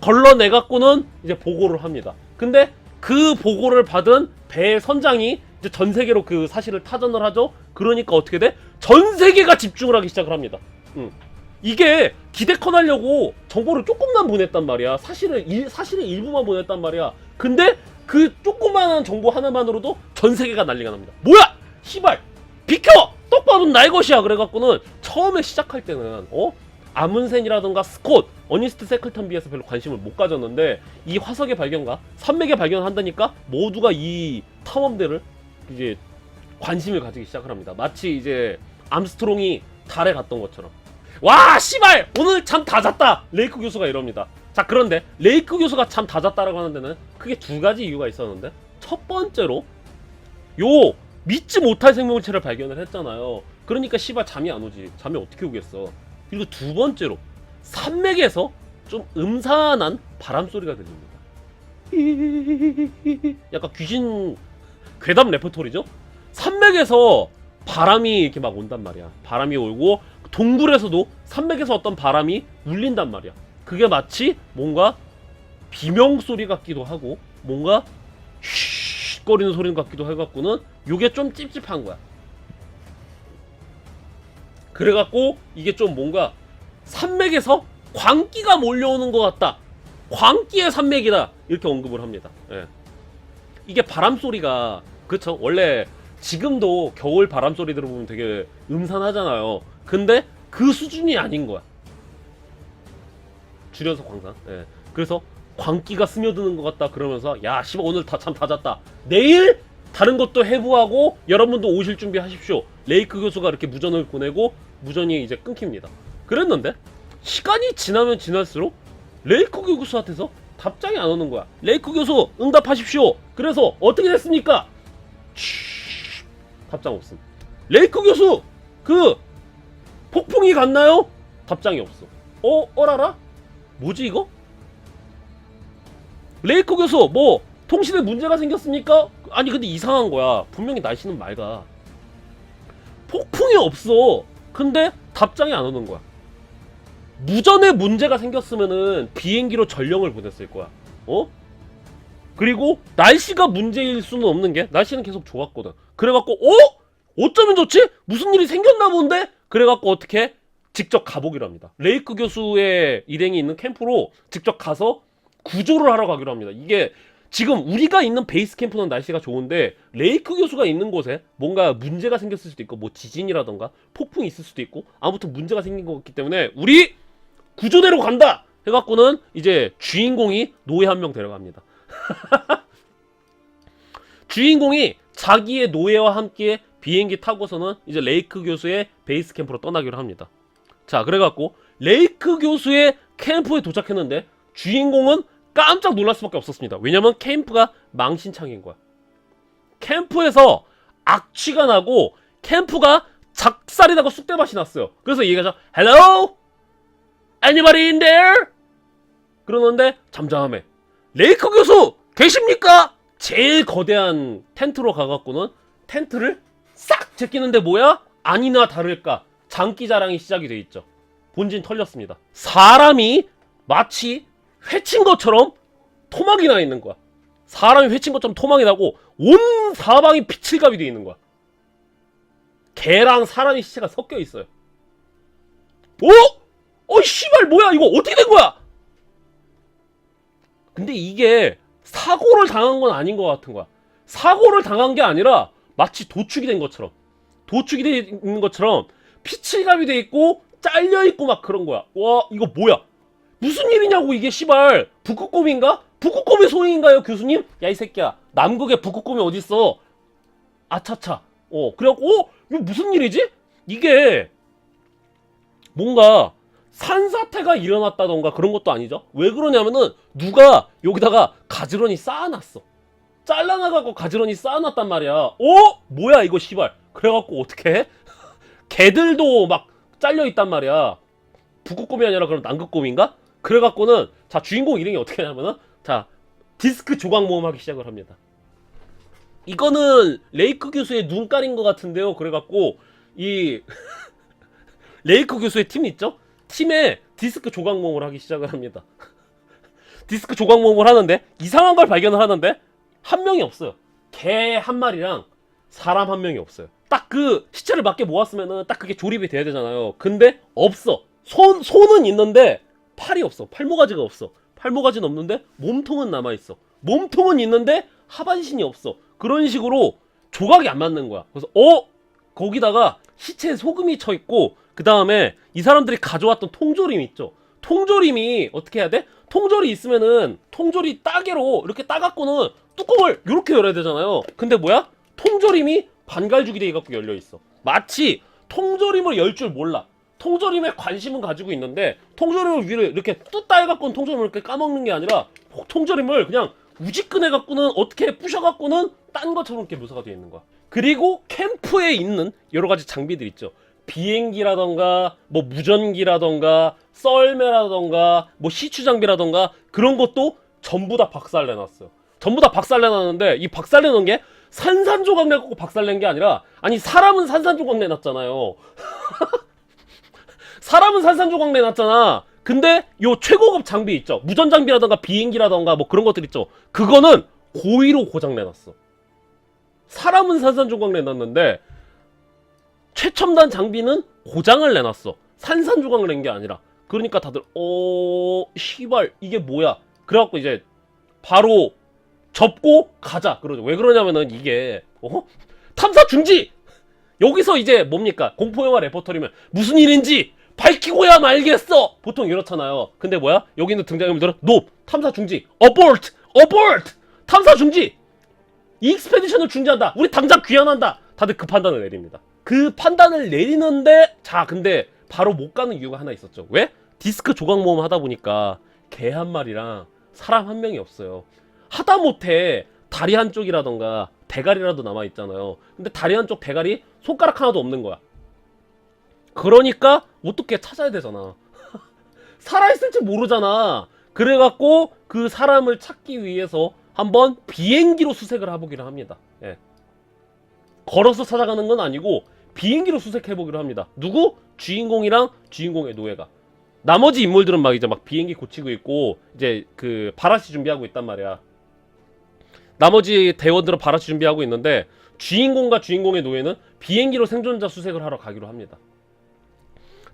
걸러내갖고는 이제 보고를 합니다. 근데 그 보고를 받은 배의 선장이 이제 전 세계로 그 사실을 타전을 하죠. 그러니까 어떻게 돼? 전 세계가 집중을 하기 시작을 합니다. 이게 기대컨 하려고 정보를 조금만 보냈단 말이야. 사실의 일부만 보냈단 말이야. 근데 그 조그마한 정보 하나만으로도 전 세계가 난리가 납니다. 뭐야! 시발! 비켜! 똑바로 나의 것이야! 그래갖고는 처음에 시작할 때는 아문센이라던가 스콧, 어니스트 세클턴비에서 별로 관심을 못 가졌는데 이 화석의 발견과 산맥의 발견을 한다니까 모두가 이 탐험대를 이제 관심을 가지기 시작을 합니다. 마치 이제 암스트롱이 달에 갔던 것처럼. 와 씨발! 오늘 잠 다 잤다! 레이크 교수가 이럽니다. 자, 그런데 레이크 교수가 잠 다 잤다라고 하는 데는 크게 2가지 이유가 있었는데, 첫 번째로 요 믿지 못할 생명체를 발견을 했잖아요. 그러니까 씨발 잠이 안 오지. 잠이 어떻게 오겠어. 그리고 2번째로 산맥에서 좀 음산한 바람소리가 들립니다. 약간 귀신 괴담 레퍼토리죠? 산맥에서 바람이 이렇게 막 온단 말이야. 바람이 오고 동굴에서도 산맥에서 어떤 바람이 울린단 말이야. 그게 마치 뭔가 비명소리 같기도 하고 뭔가 쉿 거리는 소리 같기도 해갖고는 요게 좀 찝찝한 거야. 그래갖고 이게 좀 뭔가 산맥에서 광기가 몰려오는 것 같다. 광기의 산맥이다. 이렇게 언급을 합니다. 예. 이게 바람소리가 그쵸? 원래 지금도 겨울 바람소리 들어보면 되게 음산하잖아요. 근데 그 수준이 아닌 거야. 줄여서 광산. 예. 그래서 광기가 스며드는 것 같다 그러면서 야 씨발 오늘 잠 다 잤다. 내일 다른 것도 해부하고 여러분도 오실 준비하십시오. 레이크 교수가 이렇게 무전을 보내고 무전이 이제 끊깁니다. 그랬는데 시간이 지나면 지날수록 레이크 교수한테서 답장이 안 오는 거야. 레이크 교수 응답하십시오. 그래서 어떻게 됐습니까? 답장 없음. 레이크 교수 그 폭풍이 갔나요? 답장이 없어. 어라라? 뭐지 이거? 레이크 교수 뭐 통신에 문제가 생겼습니까? 아니 근데 이상한 거야. 분명히 날씨는 맑아. 폭풍이 없어. 근데 답장이 안 오는 거야. 무전에 문제가 생겼으면은 비행기로 전령을 보냈을 거야. 그리고 날씨가 문제일 수는 없는 게 날씨는 계속 좋았거든. 그래갖고 어쩌면 좋지? 무슨 일이 생겼나 본데? 그래갖고 어떻게 직접 가보기로 합니다. 레이크 교수의 일행이 있는 캠프로 직접 가서 구조를 하러 가기로 합니다. 이게 지금 우리가 있는 베이스 캠프는 날씨가 좋은데 레이크 교수가 있는 곳에 뭔가 문제가 생겼을 수도 있고 뭐 지진이라던가 폭풍이 있을 수도 있고 아무튼 문제가 생긴 것 같기 때문에 우리 구조대로 간다 해갖고는 이제 주인공이 노예 한 명 데려갑니다. 주인공이 자기의 노예와 함께 비행기 타고서는 이제 레이크 교수의 베이스 캠프로 떠나기로 합니다. 자, 그래갖고 레이크 교수의 캠프에 도착했는데 주인공은 깜짝 놀랄 수밖에 없었습니다. 왜냐면 캠프가 망신창인 거야. 캠프에서 악취가 나고 캠프가 작살이 나고 쑥대밭이 났어요. 그래서 얘가 Hello? Anybody in there? 그러는데 잠잠해. 레이크 교수 계십니까? 제일 거대한 텐트로 가갖고는 텐트를 싹 제끼는데 뭐야? 아니나 다를까 장기자랑이 시작이 돼 있죠. 본진 털렸습니다. 사람이 마치 회친 것처럼 토막이 나 있는 거야. 사람이 회친 것처럼 토막이 나고 온 사방이 피칠갑이 돼 있는 거야. 개랑 사람의 시체가 섞여 있어요. 씨발 뭐야 이거 어떻게 된 거야? 근데 이게 사고를 당한 건 아닌 것 같은 거야. 사고를 당한 게 아니라 마치 도축이 된 것처럼 도축이 돼 있는 것처럼 피칠갑이 돼 있고 잘려 있고 막 그런 거야. 와 이거 뭐야? 무슨 일이냐고 이게 씨발 북극곰인가? 북극곰의 소행인가요 교수님? 야 이 새끼야 남극에 북극곰이 어딨어? 아차차. 그래갖고 이거 무슨 일이지? 이게 뭔가 산사태가 일어났다던가 그런 것도 아니죠. 왜 그러냐면은 누가 여기다가 가지런히 쌓아놨어. 잘라나가고 가지런히 쌓아놨단 말이야. 뭐야 이거 씨발. 그래갖고 어떡해? 개들도 막 잘려있단 말이야. 북극곰이 아니라 그럼 남극곰인가? 그래갖고는 자 주인공 일행이 어떻게 하냐면은 자 디스크 조각 모험 하기 시작을 합니다. 이거는 레이크 교수의 눈깔인 것 같은데요. 그래갖고 이 레이크 교수의 팀 있죠? 팀에 디스크 조각 모험을 하기 시작을 합니다. 디스크 조각 모험을 하는데 이상한 걸 발견을 하는데 한 명이 없어요. 개 한 마리랑 사람 한 명이 없어요. 딱 그 시체를 맞게 모았으면은 딱 그게 조립이 돼야 되잖아요. 근데 없어. 손은 있는데 팔이 없어. 팔모가지가 없어. 팔모가지는 없는데 몸통은 남아있어. 몸통은 있는데 하반신이 없어. 그런 식으로 조각이 안 맞는 거야. 그래서 거기다가 시체에 소금이 쳐있고 그 다음에 이 사람들이 가져왔던 통조림 있죠. 통조림이 어떻게 해야 돼? 통조리 있으면은 통조리 따개로 이렇게 따갖고는 뚜껑을 이렇게 열어야 되잖아요. 근데 뭐야? 통조림이 반갈죽이 돼갖고 열려있어. 마치 통조림을 열 줄 몰라. 통조림에 관심은 가지고 있는데 통조림을 위로 이렇게 뚜따 해갖고는 통조림을 이렇게 까먹는 게 아니라 통조림을 그냥 우지끈해갖고는 어떻게 부셔갖고는 딴 것처럼 이렇게 묘사가 되어 있는 거야. 그리고 캠프에 있는 여러가지 장비들 있죠. 비행기라던가 뭐 무전기라던가 썰매라던가 뭐 시추 장비라던가 그런 것도 전부 다 박살내놨어요. 전부 다 박살내놨는데 이 박살내놓은 게 산산조각 내갖고 박살낸 게 아니라 아니 사람은 산산조각 내놨잖아요. 사람은 산산조각 내놨잖아. 근데 요 최고급 장비 있죠. 무전 장비라던가 비행기라던가 뭐 그런 것들 있죠. 그거는 고의로 고장 내놨어. 사람은 산산조각 내놨는데 최첨단 장비는 고장을 내놨어. 산산조각을 낸 게 아니라. 그러니까 다들 씨발 이게 뭐야. 그래갖고 이제 바로 접고 가자 그러죠. 왜 그러냐면은 이게 탐사 중지. 여기서 이제 뭡니까 공포영화 레퍼토리면 무슨 일인지 밝히고야 말겠어 보통 이렇잖아요. 근데 뭐야 여기 있는 등장인물들은 NO 탐사 중지 abort 탐사 중지 익스페디션을 중지한다. 우리 당장 귀환한다. 다들 그 판단을 내립니다. 그 판단을 내리는데 자 근데 바로 못 가는 이유가 하나 있었죠. 왜? 디스크 조각 모험 하다 보니까 개 한 마리랑 사람 한 명이 없어요. 하다못해 다리 한쪽이라던가 대가리라도 남아있잖아요. 근데 다리 한쪽 대가리 손가락 하나도 없는 거야. 그러니까 어떻게 찾아야 되잖아. 살아있을지 모르잖아. 그래갖고 그 사람을 찾기 위해서 한번 비행기로 수색을 해보기로 합니다. 예. 걸어서 찾아가는 건 아니고 비행기로 수색해보기로 합니다. 누구? 주인공이랑 주인공의 노예가. 나머지 인물들은 막 이제 막 비행기 고치고 있고 이제 그 바라시 준비하고 있단 말이야. 나머지 대원들은 바라시 준비하고 있는데 주인공과 주인공의 노예는 비행기로 생존자 수색을 하러 가기로 합니다.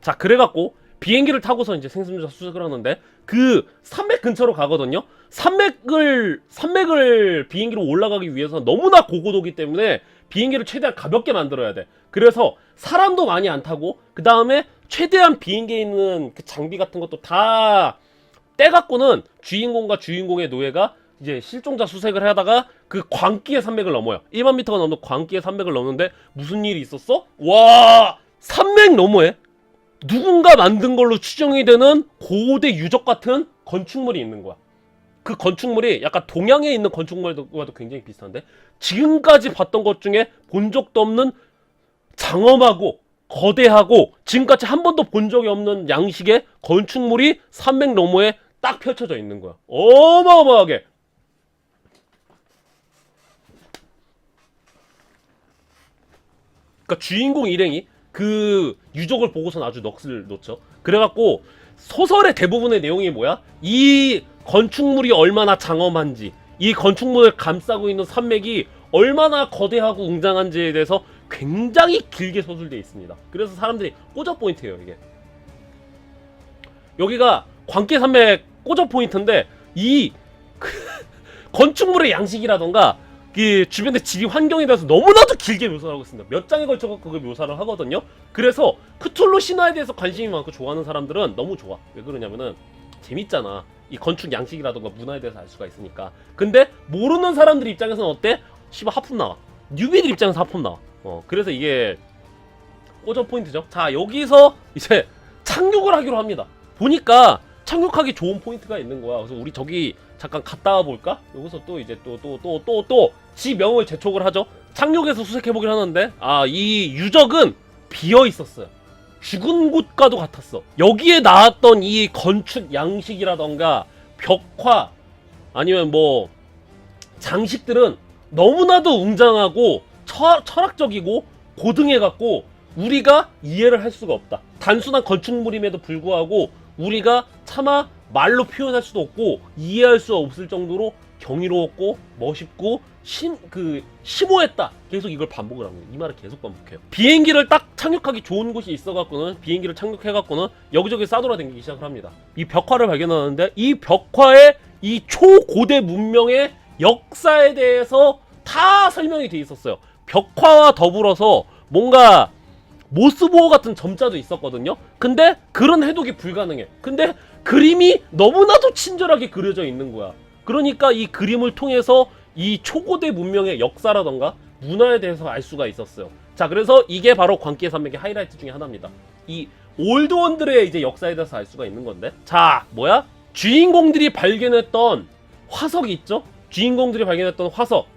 자, 그래갖고 비행기를 타고서 이제 생존자 수색을 하는데 그 산맥 근처로 가거든요. 산맥을 비행기로 올라가기 위해서 너무나 고고도기 때문에 비행기를 최대한 가볍게 만들어야 돼. 그래서 사람도 많이 안 타고 그 다음에 최대한 비행기에 있는 그 장비 같은 것도 다 떼갖고는 주인공과 주인공의 노예가 이제 실종자 수색을 하다가 그 광기의 산맥을 넘어요. 1만 미터가 넘는 광기의 산맥을 넘는데 무슨 일이 있었어? 와! 산맥 너머에 누군가 만든 걸로 추정이 되는 고대 유적 같은 건축물이 있는 거야. 그 건축물이 약간 동양에 있는 건축물과도 굉장히 비슷한데 지금까지 봤던 것 중에 본 적도 없는 장엄하고 거대하고 지금까지 한 번도 본 적이 없는 양식의 건축물이 산맥 너머에 딱 펼쳐져 있는 거야. 어마어마하게. 그러니까 주인공 일행이 그 유적을 보고선 아주 넋을 놓죠. 그래갖고 소설의 대부분의 내용이 뭐야? 이 건축물이 얼마나 장엄한지, 이 건축물을 감싸고 있는 산맥이 얼마나 거대하고 웅장한지에 대해서 굉장히 길게 서술되어 있습니다. 그래서 사람들이 꽂아 포인트예요, 이게. 여기가 광계산맥 꽂아 포인트인데 이 건축물의 양식이라던가 이 주변의 지리 환경에 대해서 너무나도 길게 묘사를 하고 있습니다. 몇 장에 걸쳐서 그걸 묘사를 하거든요. 그래서 크툴루 신화에 대해서 관심이 많고 좋아하는 사람들은 너무 좋아. 왜 그러냐면은 재밌잖아. 이 건축 양식이라던가 문화에 대해서 알 수가 있으니까. 근데 모르는 사람들 입장에서는 어때? 씨발 하품 나와. 뉴비들 입장에서 하품 나와. 그래서 이게 꽂아 포인트죠. 자, 여기서 이제 착륙을 하기로 합니다. 보니까 착륙하기 좋은 포인트가 있는 거야. 그래서 우리 저기 잠깐 갔다 와 볼까? 여기서 또 이제 또 지명을 재촉을 하죠. 착륙해서 수색해보긴 하는데 이 유적은 비어 있었어요. 죽은 곳과도 같았어. 여기에 나왔던 이 건축 양식이라던가 벽화 아니면 뭐 장식들은 너무나도 웅장하고 철학적이고 고등해갖고 우리가 이해를 할 수가 없다. 단순한 건축물임에도 불구하고 우리가 차마 말로 표현할 수도 없고 이해할 수 없을 정도로 경이로웠고 멋있고 심오했다. 계속 이걸 반복을 합니다. 이 말을 계속 반복해요. 비행기를 딱 착륙하기 좋은 곳이 있어갖고는 비행기를 착륙해갖고는 여기저기 싸돌아다니기 시작을 합니다. 이 벽화를 발견하는데 이 벽화에 이 초고대 문명의 역사에 대해서 다 설명이 돼 있었어요. 벽화와 더불어서 뭔가 모스보호 같은 점자도 있었거든요. 근데 그런 해독이 불가능해. 근데 그림이 너무나도 친절하게 그려져 있는 거야. 그러니까 이 그림을 통해서 이 초고대 문명의 역사라던가 문화에 대해서 알 수가 있었어요. 자, 그래서 이게 바로 광기의 산맥의 하이라이트 중에 하나입니다. 이 올드원들의 이제 역사에 대해서 알 수가 있는 건데, 자, 뭐야? 주인공들이 발견했던 화석이 있죠? 주인공들이 발견했던 화석.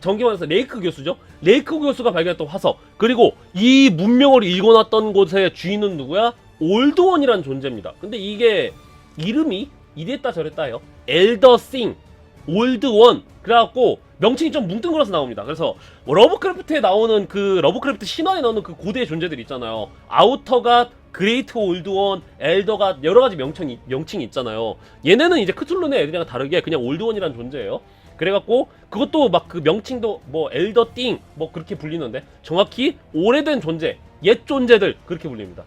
정기 말해서 레이크 교수죠? 레이크 교수가 발견했던 화석. 그리고 이 문명을 읽어놨던 곳의 주인은 누구야? 올드원이라는 존재입니다. 근데 이게 이름이 이랬다 저랬다 해요. 엘더싱, 올드원. 그래갖고 명칭이 좀 뭉뚱그려서 나옵니다. 그래서 뭐 러브크래프트에 나오는 그 러브크래프트 신화에 나오는 그 고대 존재들 있잖아요. 아우터갓, 그레이트 올드원, 엘더갓 여러가지 명칭이 있잖아요. 얘네는 이제 크툴루네 애들이랑 다르게 그냥 올드원이라는 존재예요. 그래갖고 그것도 막 그 명칭도 뭐 엘더띵 뭐 그렇게 불리는데 정확히 오래된 존재, 옛 존재들 그렇게 불립니다.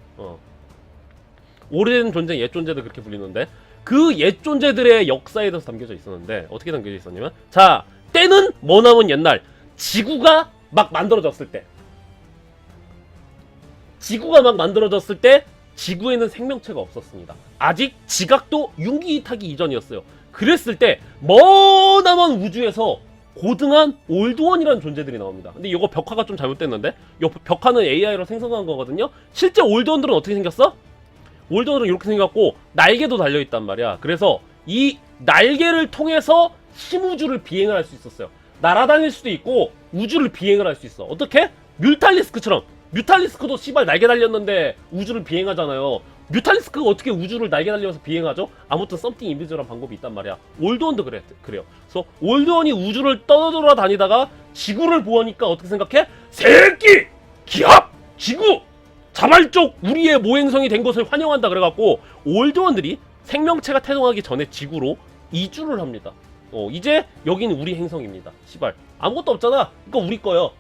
오래된 존재, 옛 존재들 그렇게 불리는데 그 옛 존재들의 역사에 대해서 담겨져 있었는데 어떻게 담겨져 있었냐면, 자, 때는 머나먼 옛날 지구가 막 만들어졌을 때 지구에는 생명체가 없었습니다. 아직 지각도 융기 타기 이전이었어요. 그랬을 때 머나먼 우주에서 고등한 올드원이라는 존재들이 나옵니다. 근데 이거 벽화가 좀 잘못됐는데, 이 벽화는 AI로 생성한 거거든요. 실제 올드원들은 어떻게 생겼어? 올드원은 이렇게 생겼고 날개도 달려있단 말이야. 그래서 이 날개를 통해서 심우주를 비행을 할 수 있었어요. 날아다닐 수도 있고 우주를 비행을 할 수 있어. 어떻게? 뮤탈리스크처럼. 뮤탈리스크도 씨발 날개 달렸는데 우주를 비행하잖아요. 뮤탈리스크가 어떻게 우주를 날개 달려서 비행하죠? 아무튼 썸띵 인비저란 방법이 있단 말이야. 올드원도 그래요. 그래서 올드원이 우주를 떠돌아다니다가 지구를 보니까 어떻게 생각해? 새끼! 기합! 지구! 자발적 우리의 모행성이 된 것을 환영한다 그래갖고 올드원들이 생명체가 태동하기 전에 지구로 이주를 합니다. 이제 여기는 우리 행성입니다. 시발 아무것도 없잖아. 이거 우리 거요.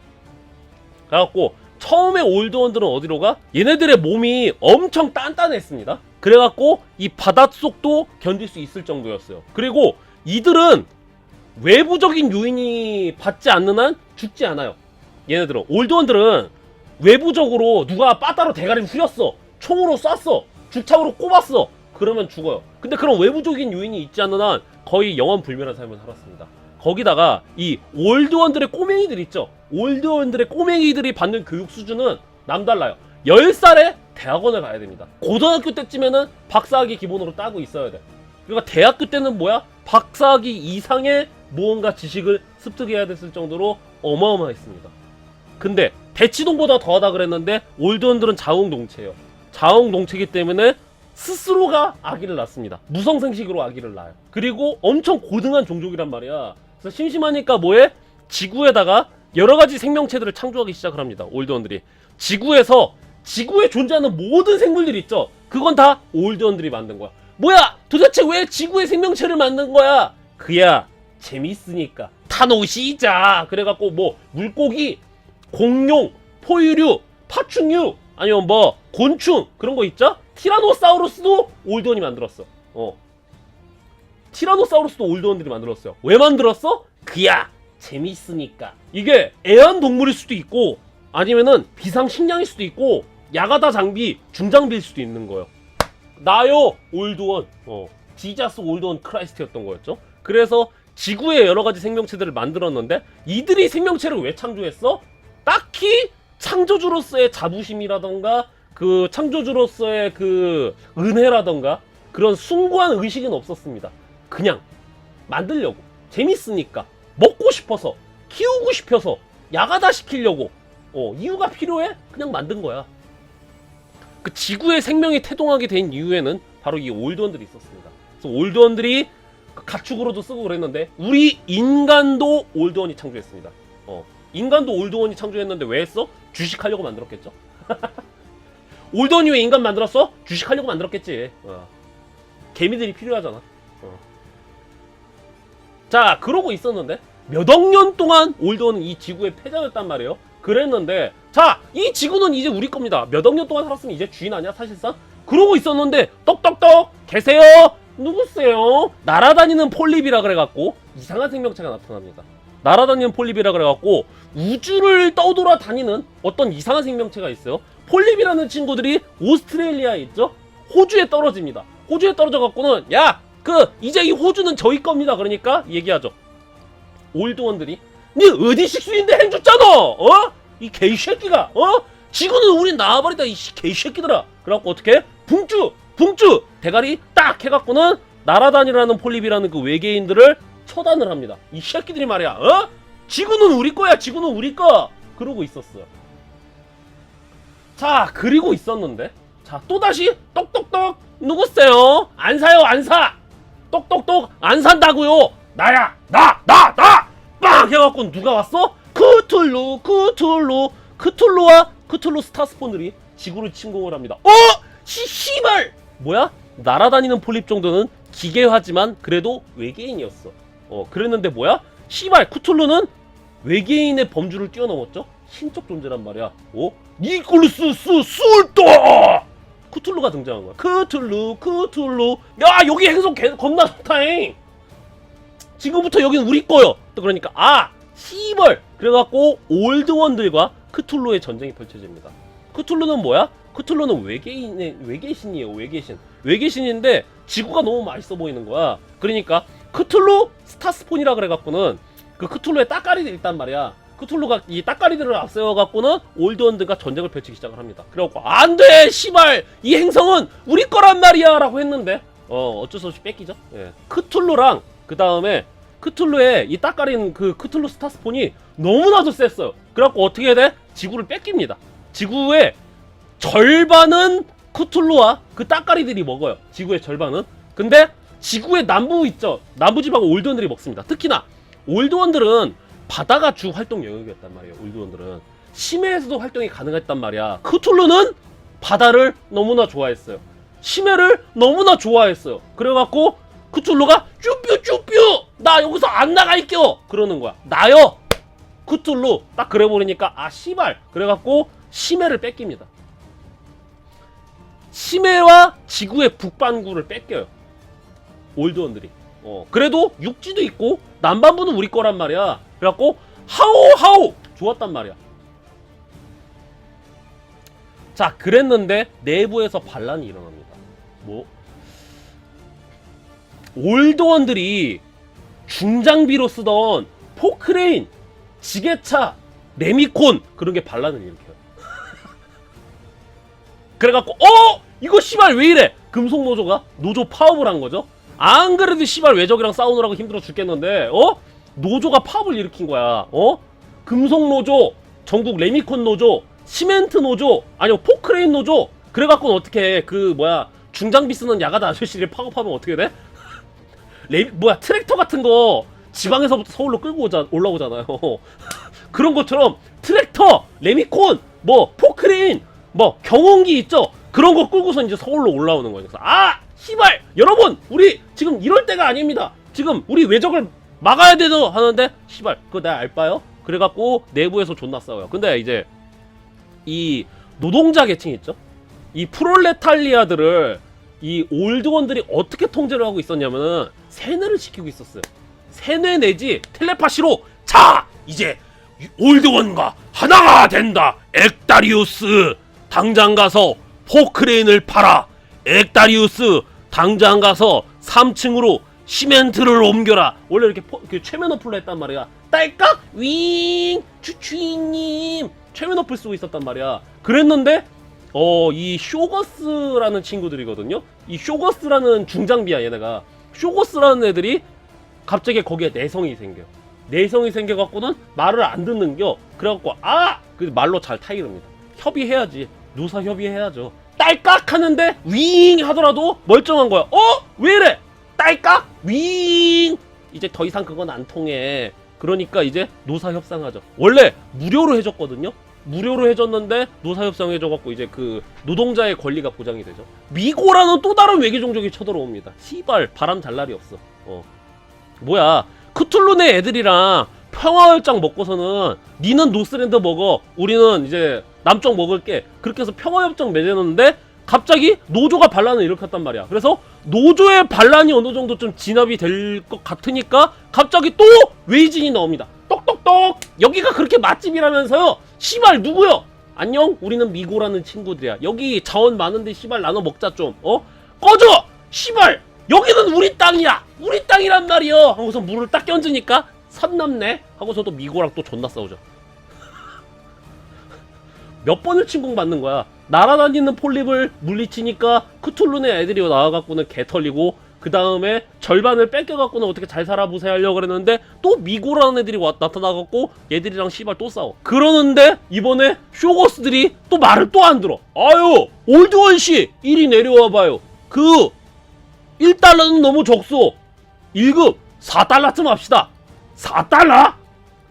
그래갖고 처음에 올드원들은 어디로 가? 얘네들의 몸이 엄청 단단했습니다. 그래갖고 이 바닷속도 견딜 수 있을 정도였어요. 그리고 이들은 외부적인 요인이 받지 않는 한 죽지 않아요. 얘네들은 올드원들은 외부적으로 누가 빠따로 대가리를 후렸어, 총으로 쐈어, 죽창으로 꼽았어, 그러면 죽어요. 근데 그런 외부적인 요인이 있지 않는 한 거의 영원불멸한 삶을 살았습니다. 거기다가 이 올드원들의 꼬맹이들 있죠. 올드원들의 꼬맹이들이 받는 교육 수준은 남달라요. 10살에 대학원을 가야 됩니다. 고등학교 때쯤에는 박사학위 기본으로 따고 있어야 돼. 그러니까 대학교 때는 뭐야? 박사학위 이상의 무언가 지식을 습득해야 됐을 정도로 어마어마했습니다. 근데 대치동보다 더하다 그랬는데 올드원들은 자웅동체예요. 자웅동체이기 때문에 스스로가 아기를 낳습니다. 무성생식으로 아기를 낳아요. 그리고 엄청 고등한 종족이란 말이야. 그래서 심심하니까 뭐해? 지구에다가 여러가지 생명체들을 창조하기 시작을 합니다. 올드원들이. 지구에서 지구에 존재하는 모든 생물들이 있죠. 그건 다 올드원들이 만든 거야. 뭐야? 도대체 왜 지구에 생명체를 만든 거야? 그야 재밌으니까. 타노시자. 그래갖고 뭐 물고기, 공룡, 포유류, 파충류, 아니면 뭐 곤충 그런 거 있죠? 티라노사우루스도 올드원이 만들었어. 티라노사우루스도 올드원들이 만들었어요. 왜 만들었어? 그야 재밌으니까. 이게 애완동물일 수도 있고 아니면은 비상식량일 수도 있고 야가다 장비, 중장비일 수도 있는 거예요. 나요 올드원. 지자스 올드원 크라이스트였던 거였죠. 그래서 지구에 여러가지 생명체들을 만들었는데 이들이 생명체를 왜 창조했어? 딱히 창조주로서의 자부심이라던가 그 창조주로서의 그 은혜라던가 그런 숭고한 의식은 없었습니다. 그냥 만들려고, 재밌으니까, 먹고 싶어서, 키우고 싶어서, 야가다 시키려고. 이유가 필요해? 그냥 만든 거야. 그 지구의 생명이 태동하게 된 이유에는 바로 이 올드원들이 있었습니다. 그래서 올드원들이 가축으로도 쓰고 그랬는데 우리 인간도 올드원이 창조했습니다. 인간도 올드원이 창조했는데 왜 했어? 주식하려고 만들었겠죠? 올드원이 왜 인간 만들었어? 주식하려고 만들었겠지. 개미들이 필요하잖아. 자, 그러고 있었는데 몇 억 년 동안 올드원은 이 지구의 패자였단 말이에요. 그랬는데 자, 이 지구는 이제 우리 겁니다. 몇 억 년 동안 살았으면 이제 주인 아니야 사실상? 그러고 있었는데 똑똑똑 계세요? 누구세요? 날아다니는 폴립이라 그래갖고 이상한 생명체가 나타납니다. 날아다니는 폴립이라 그래갖고 우주를 떠돌아다니는 어떤 이상한 생명체가 있어요. 폴립이라는 친구들이 오스트레일리아에 있죠. 호주에 떨어집니다. 호주에 떨어져갖고는 야! 이제 이 호주는 저희 겁니다. 그러니까 얘기하죠. 올드원들이 니 어디 식수인데 행 줬잖아! 이 개새끼가! 지구는 우린 나와버리다 이 개새끼들아! 그래갖고 어떻게? 붕쭈! 대가리 딱 해갖고는 날아다니라는 폴립이라는 그 외계인들을 처단을 합니다. 이 새끼들이 말이야. 지구는 우리 거야. 지구는 우리 거. 그러고 있었어요. 자, 그리고 있었는데 자, 또다시 똑똑똑 누구세요? 안 사요, 안 사. 똑똑똑 안 산다고요. 나야. 나. 빵 해갖고 누가 왔어? 크툴루와 크툴루 스타스폰들이 지구를 침공을 합니다. 씨발! 뭐야? 날아다니는 폴립 정도는 기괴하지만 그래도 외계인이었어. 그랬는데 뭐야? 씨발 쿠툴루는 외계인의 범주를 뛰어넘었죠? 신적 존재란 말이야. 니콜루스 술도! 쿠툴루가 등장한 거야. 쿠툴루. 야, 여기 행성 겁나 좋다잉. 지금부터 여긴 우리 거요. 또 그러니까 씨발. 그래갖고 올드원들과 크툴루의 전쟁이 펼쳐집니다. 크툴루는 뭐야? 크툴루는 외계신이에요. 외계신인데 지구가 너무 맛있어 보이는 거야. 그러니까 크툴루 스타스폰이라 그래갖고는 그 크툴루의 따까리들이 있단 말이야. 크툴루가 이 따까리들을 앞세워갖고는 올드원들과 전쟁을 펼치기 시작을 합니다. 그래갖고 안돼 씨발 이 행성은 우리 거란 말이야 라고 했는데 어쩔 수 없이 뺏기죠. 예. 크툴루랑 그 다음에 크툴루의 이 따까린 그 크툴루 스타스폰이 너무나도 셌어요. 그래갖고 어떻게 해야 돼? 지구를 뺏깁니다. 지구의 절반은 크툴루와 그 따까리들이 먹어요. 지구의 절반은. 근데 지구의 남부 있죠. 남부지방 올드원들이 먹습니다. 특히나 올드원들은 바다가 주 활동 영역이었단 말이에요. 올드원들은 심해에서도 활동이 가능했단 말이야. 크툴루는 바다를 너무나 좋아했어요. 심해를 너무나 좋아했어요. 그래갖고 크툴루가 쭈뾰쭈뾰 나 여기서 안 나갈게요 그러는 거야. 나요 크툴루 딱 그래버리니까 아 씨발 그래갖고 심해를 뺏깁니다. 심해와 지구의 북반구를 뺏겨요. 올드원들이. 그래도 육지도 있고 남반부는 우리 거란 말이야. 그래갖고 하오 좋았단 말이야. 자 그랬는데 내부에서 반란이 일어납니다. 뭐 올드원들이 중장비로 쓰던 포크레인, 지게차, 레미콘 그런 게 반란을 일으켜요. 그래갖고 이거 씨발 왜 이래? 금속노조가 노조 파업을 한 거죠. 안 그래도 씨발 외적이랑 싸우느라고 힘들어 죽겠는데 노조가 파업을 일으킨 거야. 금속노조, 전국 레미콘 노조, 시멘트 노조, 아니요 포크레인 노조. 그래갖고는 어떻게 그 뭐야 중장비 쓰는 야가다 아저씨를 파업하면 어떻게 돼? 트랙터 같은 거 지방에서부터 서울로 끌고 올라오잖아요. 그런 것처럼 트랙터, 레미콘, 뭐 포크레인, 뭐 경운기 있죠. 그런 거 끌고서 이제 서울로 올라오는 거예요. 그래서 씨발 여러분 우리 지금 이럴 때가 아닙니다. 지금 우리 외적을 막아야 되죠 하는데 씨발 그거 내가 알바요? 그래갖고 내부에서 존나 싸워요. 근데 이제 이 노동자 계층 있죠. 이 프롤레탈리아들을 이 올드원들이 어떻게 통제를 하고 있었냐면은 세뇌를 시키고 있었어요. 세뇌 내지 텔레파시로 자 이제 올드원과 하나가 된다. 엑다리우스 당장 가서 포크레인을 팔아. 엑다리우스 당장 가서 3층으로 시멘트를 옮겨라. 원래 이렇게 최면 어플로 했단 말이야. 딸깍 윙 추추이님 최면 어플 쓰고 있었단 말이야. 그랬는데 이 쇼거스라는 친구들이거든요. 이 쇼거스라는 중장비야 얘네가. 쇼거스라는 애들이 갑자기 거기에 내성이 생겨. 내성이 생겨갖고는 말을 안 듣는겨. 그래갖고 그 말로 잘 타이릅니다. 협의해야지. 노사 협의해야죠. 딸깍 하는데 윙 하더라도 멀쩡한 거야. 왜 이래? 딸깍 윙 이제 더 이상 그건 안 통해. 그러니까 이제 노사 협상하죠. 원래 무료로 해줬거든요. 무료로 해줬는데 노사 협상해줘갖고 이제 그 노동자의 권리가 보장이 되죠. 미고라는 또 다른 외계 종족이 쳐들어옵니다. 시발 바람 잘 날이 없어. 뭐야 크툴루네 애들이랑 평화협정 먹고서는 니는 노스랜드 먹어 우리는 이제 남쪽 먹을게 그렇게 해서 평화협정 맺었는데 갑자기 노조가 반란을 일으켰단 말이야. 그래서 노조의 반란이 어느 정도 좀 진압이 될 것 같으니까 갑자기 또 웨이진이 나옵니다. 똑똑똑 여기가 그렇게 맛집이라면서요. 씨발 누구요? 안녕 우리는 미고라는 친구들이야. 여기 자원 많은데 씨발 나눠 먹자 좀. 꺼져 씨발 여기는 우리 땅이야. 우리 땅이란 말이여 하고서 물을 딱 껴주니까 선 넘네 하고서도 미고랑 또 존나 싸우죠. 몇 번을 침공받는 거야. 날아다니는 폴립을 물리치니까 크툴루네 애들이 나와갖고는 개 털리고 그 다음에 절반을 뺏겨갖고는 어떻게 잘 살아보세요 하려고 그랬는데 또 미고라는 애들이 나타나갖고 얘들이랑 씨발 또 싸워. 그러는데 이번에 쇼거스들이 또 말을 또 안 들어. 아유 올드원씨 이리 내려와봐요. 그 1달러는 너무 적소. 1급 4달러쯤 합시다. 4달러?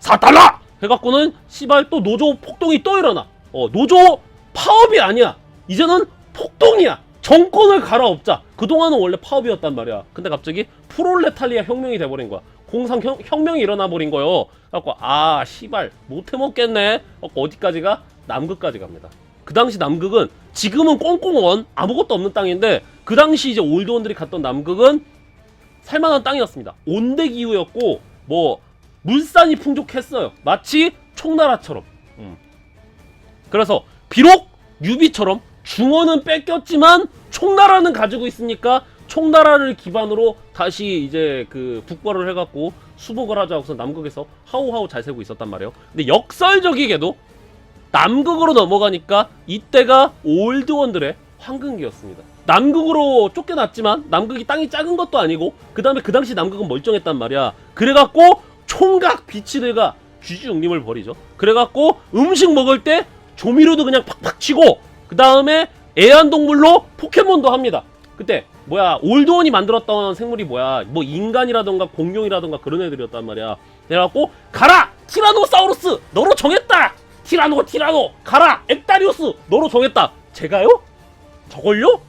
4달러! 해갖고는 씨발 또 노조 폭동이 또 일어나. 노조 파업이 아니야. 이제는 폭동이야. 정권을 갈아엎자. 그동안은 원래 파업이었단 말이야. 근데 갑자기 프롤레탈리아 혁명이 돼버린 거야. 공상혁명이 일어나버린 거요. 그래갖고 씨발 못해먹겠네. 어디까지 가? 남극까지 갑니다. 그 당시 남극은 지금은 꽁꽁원 아무것도 없는 땅인데 그 당시 이제 올드원들이 갔던 남극은 살만한 땅이었습니다. 온대기후였고 뭐 물산이 풍족했어요. 마치 총나라처럼. 그래서 비록 유비처럼 중원은 뺏겼지만 총나라는 가지고 있으니까 총나라를 기반으로 다시 이제 그 북벌을 해갖고 수복을 하자 하고서 남극에서 하우하우 잘 살고 있었단 말이에요. 근데 역설적이게도 남극으로 넘어가니까 이때가 올드원들의 황금기였습니다. 남극으로 쫓겨났지만 남극이 땅이 작은 것도 아니고 그 다음에 그 당시 남극은 멀쩡했단 말이야. 그래갖고 총각 비치들과 쥐쥐용림을 벌이죠. 그래갖고 음식 먹을 때 조미료도 그냥 팍팍 치고 그 다음에 애완동물로 포켓몬도 합니다. 그때 뭐야 올드원이 만들었던 생물이 뭐야 뭐 인간이라던가 공룡이라던가 그런 애들이었단 말이야. 그래갖고 가라 티라노사우루스 너로 정했다. 티라노 가라 엑다리오스 너로 정했다. 제가요? 저걸요?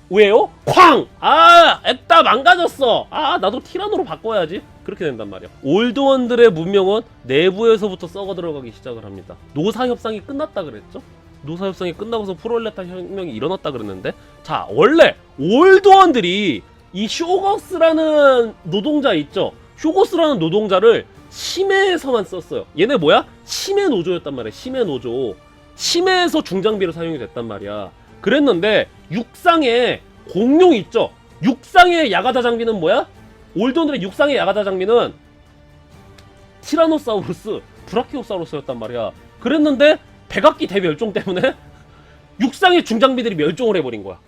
왜요? 쾅! 아 엑다 망가졌어. 아 나도 티라노로 바꿔야지. 그렇게 된단 말이야. 올드원들의 문명은 내부에서부터 썩어 들어가기 시작을 합니다. 노사협상이 끝났다 그랬죠? 노사협상이 끝나고서 프롤레타 혁명이 일어났다 그랬는데, 자 원래 올드원들이 이 쇼거스라는 노동자 있죠? 쇼거스라는 노동자를 심해에서만 썼어요. 얘네 뭐야? 심해 노조였단 말이야. 심해 노조. 심해에서 중장비로 사용이 됐단 말이야. 그랬는데 육상에 공룡 있죠? 육상의 야가다 장비는 뭐야? 올드원들의 육상의 야가다 장비는 티라노사우루스, 브라키오사우루스였단 말이야. 그랬는데 백악기 대멸종 때문에 육상의 중장비들이 멸종을 해버린 거야.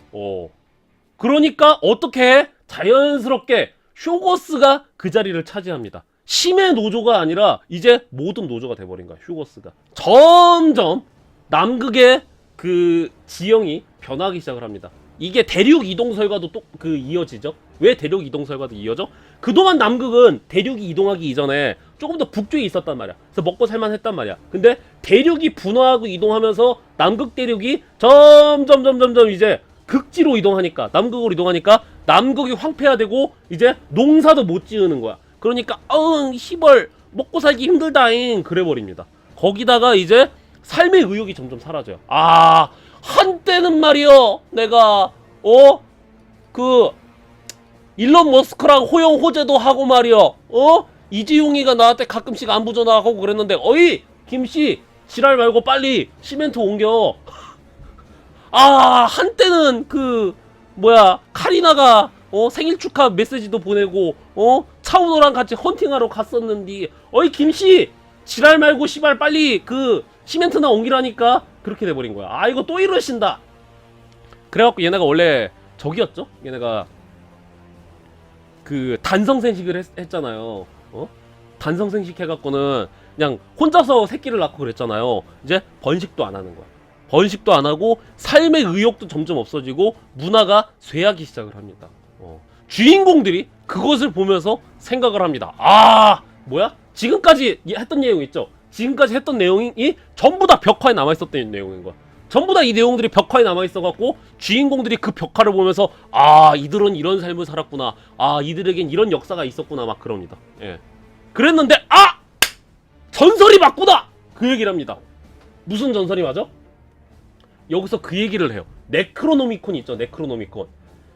그러니까 어떻게 해? 자연스럽게 쇼거스가 그 자리를 차지합니다. 심해 노조가 아니라 이제 모든 노조가 돼버린 거야. 쇼거스가 점점 남극의 그 지형이 변하기 시작을 합니다. 이게 대륙 이동설과도 또 그 이어지죠. 왜 대륙 이동설과도 이어져? 그동안 남극은 대륙이 이동하기 이전에 조금 더 북쪽에 있었단 말이야. 그래서 먹고 살만 했단 말이야. 근데 대륙이 분화하고 이동하면서 남극 대륙이 점점 이제 극지로 이동하니까, 남극으로 이동하니까 남극이 황폐화되고 이제 농사도 못 지으는 거야. 그러니까 시벌 먹고 살기 힘들다잉 그래버립니다. 거기다가 이제 삶의 의욕이 점점 사라져요. 한때는 말이요 내가 그 일론 머스크랑 호영 호재도 하고 말이요 이지용이가 나한테 가끔씩 안부 전화하고 그랬는데 어이 김씨 지랄 말고 빨리 시멘트 옮겨. 한때는 그 뭐야 카리나가 생일 축하 메시지도 보내고 차은호랑 같이 헌팅하러 갔었는데 어이 김씨 지랄 말고 시발 빨리 그 시멘트나 옮기라니까. 그렇게 돼버린 거야. 이거 또 이러신다. 그래갖고 얘네가 원래 저기였죠? 얘네가 그 단성생식을 했잖아요. 단성생식 해갖고는 그냥 혼자서 새끼를 낳고 그랬잖아요. 이제 번식도 안 하는 거야. 번식도 안 하고 삶의 의욕도 점점 없어지고 문화가 쇠하기 시작을 합니다. 주인공들이 그것을 보면서 생각을 합니다. 뭐야? 지금까지 했던 내용 있죠? 지금까지 했던 내용이 전부 다 벽화에 남아있었던 내용인 거야. 전부 다 이 내용들이 벽화에 남아있어갖고 주인공들이 그 벽화를 보면서 이들은 이런 삶을 살았구나. 이들에겐 이런 역사가 있었구나. 막 그럽니다. 예. 그랬는데 전설이 맞구나! 그 얘기를 합니다. 무슨 전설이 맞아? 여기서 그 얘기를 해요. 네크로노미콘 있죠? 네크로노미콘.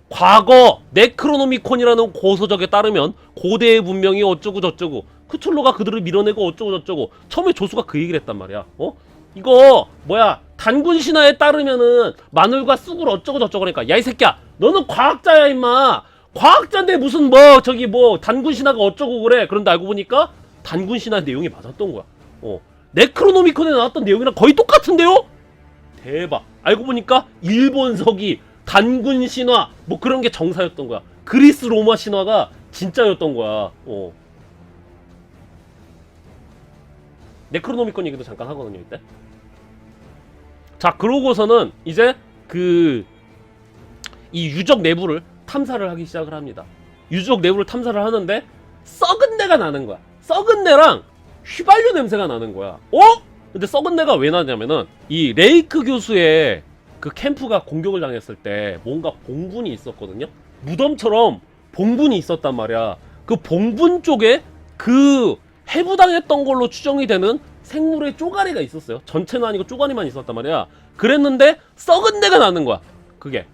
과거 네크로노미콘이라는 고서적에 따르면 고대의 문명이 어쩌고 저쩌고 크툴루가 그들을 밀어내고 어쩌고 저쩌고. 처음에 조수가 그 얘기를 했단 말이야. 이거 뭐야 단군 신화에 따르면은 마늘과 쑥을 어쩌고 저쩌고 그러니까 야 이 새끼야 너는 과학자야 임마. 과학자인데 무슨 저기 단군 신화가 어쩌고 그래. 그런데 알고 보니까 단군 신화 내용이 맞았던 거야. 네크로노미콘에 나왔던 내용이랑 거의 똑같은데요? 대박. 알고 보니까 일본서기 단군 신화 그런 게 정사였던 거야. 그리스 로마 신화가 진짜였던 거야. 네크로노미콘 얘기도 잠깐 하거든요 이때. 자 그러고서는 이제 이 유적 내부를 탐사를 하기 시작을 합니다. 유적 내부를 탐사를 하는데 썩은 내가 나는 거야. 썩은 내랑 휘발유 냄새가 나는 거야. 근데 썩은 내가 왜 나냐면은 이 레이크 교수의 그 캠프가 공격을 당했을 때 뭔가 봉분이 있었거든요. 무덤처럼 봉분이 있었단 말이야. 그 봉분 쪽에 그 해부당했던 걸로 추정이 되는 생물의 쪼가리가 있었어요. 전체는 아니고 쪼가리만 있었단 말이야. 그랬는데 썩은 내가 나는 거야. 그게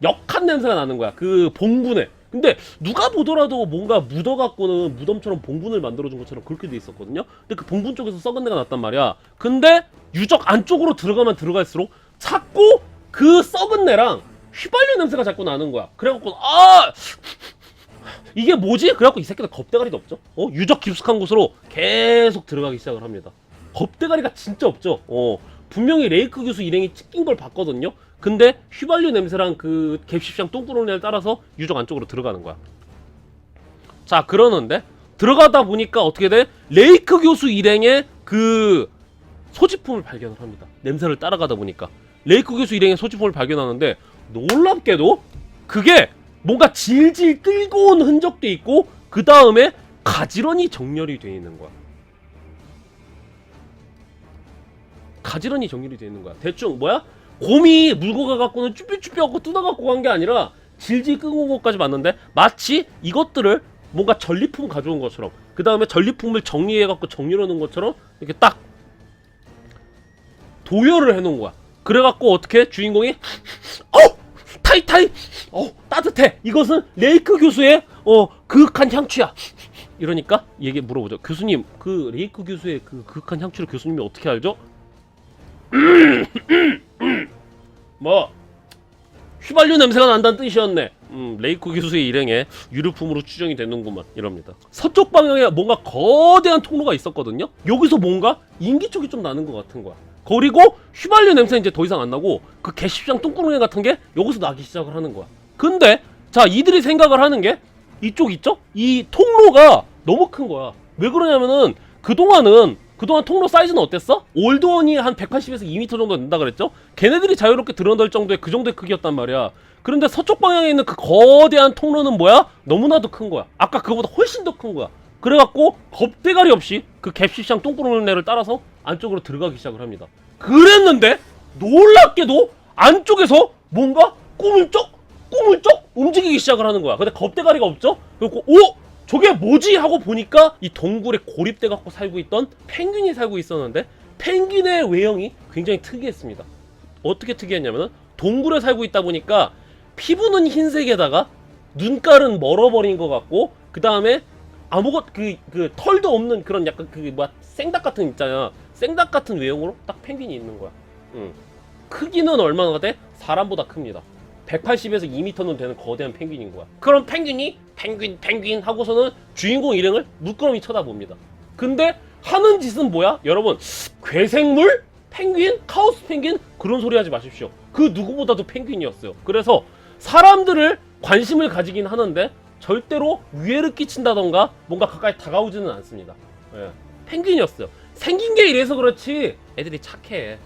역한 냄새가 나는 거야. 그 봉분에. 근데 누가 보더라도 뭔가 묻어갖고는 무덤처럼 봉분을 만들어준 것처럼 그렇게 돼 있었거든요. 근데 그 봉분 쪽에서 썩은 내가 났단 말이야. 근데 유적 안쪽으로 들어가면 들어갈수록 자꾸 그 썩은 내랑 휘발유 냄새가 자꾸 나는 거야. 그래갖고 이게 뭐지? 그래갖고 이 새끼들 겁대가리도 없죠. 유적 깊숙한 곳으로 계속 들어가기 시작을 합니다. 겁대가리가 진짜 없죠. 분명히 레이크 교수 일행이 찍힌 걸 봤거든요. 근데 휘발유 냄새랑 그 갭십장 똥구렁이를 따라서 유적 안쪽으로 들어가는 거야. 자, 그러는데 들어가다 보니까 어떻게 돼? 레이크 교수 일행의 그 소지품을 발견을 합니다. 냄새를 따라가다 보니까 레이크 교수 일행의 소지품을 발견하는데 놀랍게도 그게 뭔가 질질 끌고 온 흔적도 있고 그 다음에 가지런히 정렬이 되어 있는 거야. 가지런히 정렬이 되어 있는 거야. 대충 뭐야? 곰이 물고 가갖고는 쭈뼛쭈뼛하고 뜯어갖고 간 게 아니라 질질 끌고 온 것까지 봤는데 마치 이것들을 뭔가 전리품 가져온 것처럼 그 다음에 전리품을 정리해갖고 정리해 놓은 것처럼 이렇게 딱 도열을 해놓은 거야. 그래갖고 어떻게 주인공이 타이타이 따뜻해. 이것은 레이크 교수의 그윽한 향취야. 이러니까 얘기 물어보죠. 교수님, 그 레이크 교수의 그 그윽한 향취를 교수님이 어떻게 알죠? 뭐 휘발유 냄새가 난다는 뜻이었네. 레이크 교수의 일행에 유류품으로 추정이 되는구만. 이럽니다. 서쪽 방향에 뭔가 거대한 통로가 있었거든요. 여기서 뭔가 인기척이 좀 나는 것 같은 거야. 그리고 휘발유 냄새 이제 더 이상 안 나고 그 개십장 똥구렁이 같은 게 여기서 나기 시작을 하는 거야. 근데 자, 이들이 생각을 하는 게 이쪽 있죠? 이 통로가 너무 큰 거야. 왜 그러냐면은 그동안 통로 사이즈는 어땠어? 올드원이 한 180에서 2m 정도 된다 그랬죠? 걔네들이 자유롭게 드러날 정도의 그 정도의 크기였단 말이야. 그런데 서쪽 방향에 있는 그 거대한 통로는 뭐야? 너무나도 큰 거야. 아까 그거보다 훨씬 더 큰 거야. 그래갖고 겁대가리 없이 그 갭십장 똥구렁이를 따라서 안쪽으로 들어가기 시작을 합니다. 그랬는데 놀랍게도 안쪽에서 뭔가 꾸물쩍 움직이기 시작을 하는 거야. 근데 겁대가리가 없죠? 그리고 저게 뭐지? 하고 보니까 이 동굴에 고립돼 갖고 살고 있던 펭귄이 살고 있었는데 펭귄의 외형이 굉장히 특이했습니다. 어떻게 특이했냐면은 동굴에 살고 있다 보니까 피부는 흰색에다가 눈깔은 멀어버린 것 같고 그 다음에 그 털도 없는 그런 약간 생닭 같은 있잖아. 생닭 같은 외형으로 딱 펭귄이 있는 거야. 크기는 얼마나 돼? 사람보다 큽니다. 180에서 2m는 되는 거대한 펭귄인 거야. 그럼 펭귄이 펭귄 하고서는 주인공 일행을 물끄러미 쳐다봅니다. 근데 하는 짓은 뭐야? 여러분, 괴생물? 펭귄? 카오스 펭귄? 그런 소리 하지 마십시오. 그 누구보다도 펭귄이었어요. 그래서 사람들을 관심을 가지긴 하는데 절대로 위해를 끼친다던가 뭔가 가까이 다가오지는 않습니다. 예. 펭귄이었어요. 생긴 게 이래서 그렇지 애들이 착해.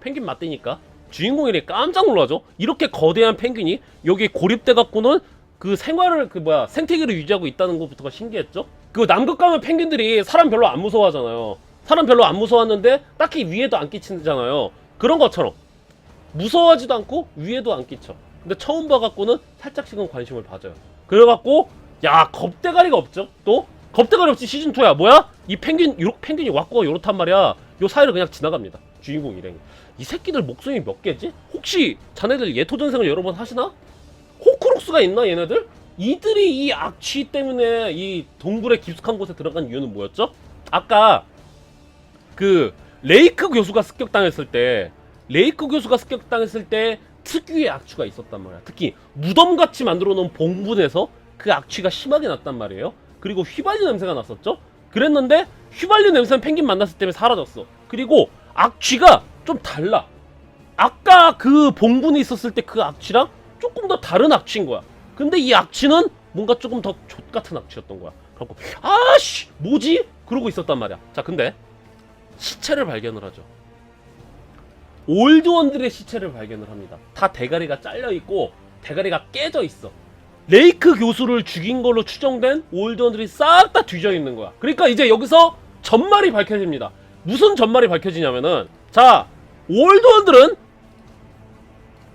펭귄 맞대니까 주인공이 깜짝 놀라죠. 이렇게 거대한 펭귄이 여기에 고립돼 갖고는 그 생태계를 유지하고 있다는 것부터가 신기했죠. 그 남극 가면 펭귄들이 사람 별로 안 무서워하잖아요. 사람 별로 안 무서워하는데 딱히 위해도 안 끼치잖아요. 그런 것처럼 무서워하지도 않고 위해도 안 끼쳐. 근데 처음 봐갖고는 살짝씩은 관심을 가져요. 그래갖고 야, 겁대가리가 없죠. 또 겁대가리 없지 시즌2야. 뭐야? 이 펭귄이 왔고 요렇단 말이야. 요 사이를 그냥 지나갑니다. 주인공 일행이. 이 새끼들 목숨이 몇 개지? 혹시 자네들 예토전생을 여러 번 하시나? 호크룩스가 있나 얘네들? 이들이 이 악취 때문에 이 동굴의 깊숙한 곳에 들어간 이유는 뭐였죠? 아까 그 레이크 교수가 습격당했을 때 특유의 악취가 있었단 말이야. 특히 무덤같이 만들어 놓은 봉분에서 그 악취가 심하게 났단 말이에요. 그리고 휘발유 냄새가 났었죠? 그랬는데 휘발유 냄새는 펭귄 만났을 때 사라졌어. 그리고 악취가 좀 달라. 아까 그 봉분이 있었을 때 그 악취랑 조금 더 다른 악취인 거야. 근데 이 악취는 뭔가 조금 더 족같은 악취였던 거야. 그래갖고 아씨 뭐지? 그러고 있었단 말이야. 자, 근데 시체를 발견을 하죠. 올드원들의 시체를 발견을 합니다. 다 대가리가 잘려있고 대가리가 깨져있어. 레이크 교수를 죽인 걸로 추정된 올드원들이 싹 다 뒤져있는 거야. 그러니까 이제 여기서 전말이 밝혀집니다. 무슨 전말이 밝혀지냐면은 자, 올드원들은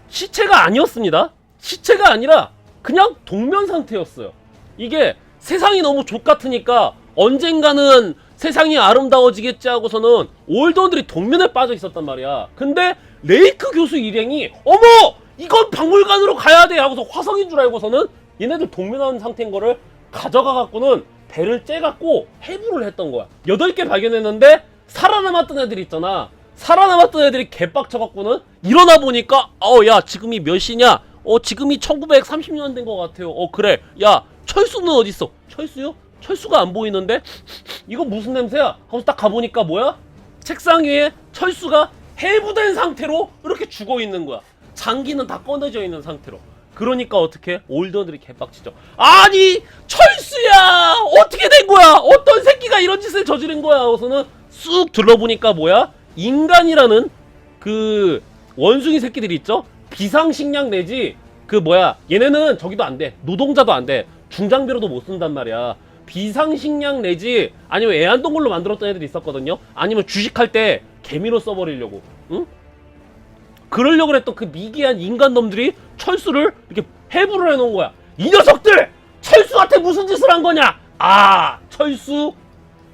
시체가 아니었습니다. 시체가 아니라 그냥 동면 상태였어요. 이게 세상이 너무 족같으니까 언젠가는 세상이 아름다워지겠지 하고서는 올드원들이 동면에 빠져 있었단 말이야. 근데 레이크 교수 일행이 어머! 이건 박물관으로 가야 돼! 하고서 화성인 줄 알고서는 얘네들 동면한 상태인 거를 가져가 갖고는 배를 째갖고 해부를 했던 거야. 8개 발견했는데 살아남았던 애들 있잖아. 살아남았던 애들이 개빡쳐갖고는 일어나 보니까 야, 지금이 몇 시냐? 지금이 1930년 된 것 같아요. 그래. 야, 철수는 어딨어? 철수요? 철수가 안 보이는데? 이거 무슨 냄새야? 하고 딱 가보니까 뭐야? 책상 위에 철수가 해부된 상태로 이렇게 죽어 있는 거야. 장기는 다 꺼내져 있는 상태로. 그러니까 어떻게 올드원들이 개빡치죠. 아니 철수야 어떻게 된 거야? 어떤 새끼가 이런 짓을 저지른 거야? 우선은 쑥 둘러보니까 뭐야? 인간이라는 그 원숭이 새끼들이 있죠? 비상식량 내지 그 뭐야 얘네는 저기도 안 돼. 노동자도 안 돼. 중장비로도 못 쓴단 말이야. 비상식량 내지 아니면 애완동물로 만들었던 애들이 있었거든요. 아니면 주식할 때 개미로 써버리려고. 응? 그러려고 했던 그 미개한 인간놈들이 철수를 이렇게 해부를 해놓은 거야. 이 녀석들! 철수한테 무슨 짓을 한 거냐? 아, 철수?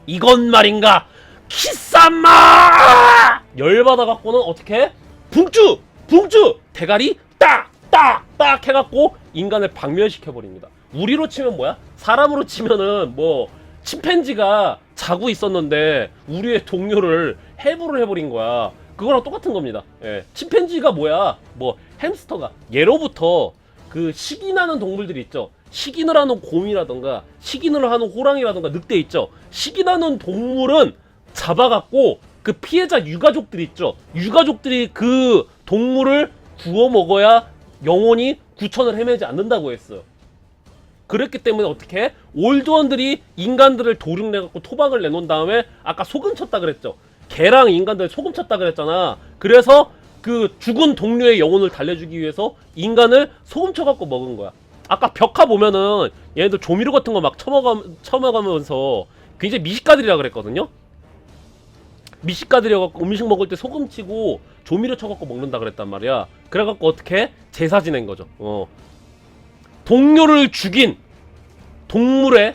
이건 말인가? 키사마! 열받아갖고는 어떻게 해? 붕쭈! 대가리 딱 해갖고 인간을 박멸시켜버립니다. 우리로 치면 뭐야? 사람으로 치면은 뭐 침팬지가 자고 있었는데 우리의 동료를 해부를 해버린 거야. 그거랑 똑같은 겁니다. 예. 침팬지가 뭐야? 뭐 햄스터가 예로부터 그 식인하는 동물들이 있죠. 식인을 하는 곰이라던가 식인을 하는 호랑이라던가 늑대 있죠. 식인하는 동물은 잡아갖고 그 피해자 유가족들이 있죠. 유가족들이 그 동물을 구워 먹어야 영원히 구천을 헤매지 않는다고 했어요. 그랬기 때문에 어떻게 해? 올드원들이 인간들을 도륙내갖고 토박을 내놓은 다음에 아까 소금 쳤다 그랬죠. 개랑 인간들 소금 쳤다 그랬잖아. 그래서 그 죽은 동료의 영혼을 달래주기 위해서 인간을 소금 쳐갖고 먹은 거야. 아까 벽화 보면은 얘네들 조미료 같은 거 막 처먹으면서 굉장히 미식가들이라 그랬거든요. 미식가들이어갖고 음식 먹을 때 소금 치고 조미료 쳐갖고 먹는다 그랬단 말이야. 그래갖고 어떻게 해? 제사 지낸 거죠. 동료를 죽인 동물의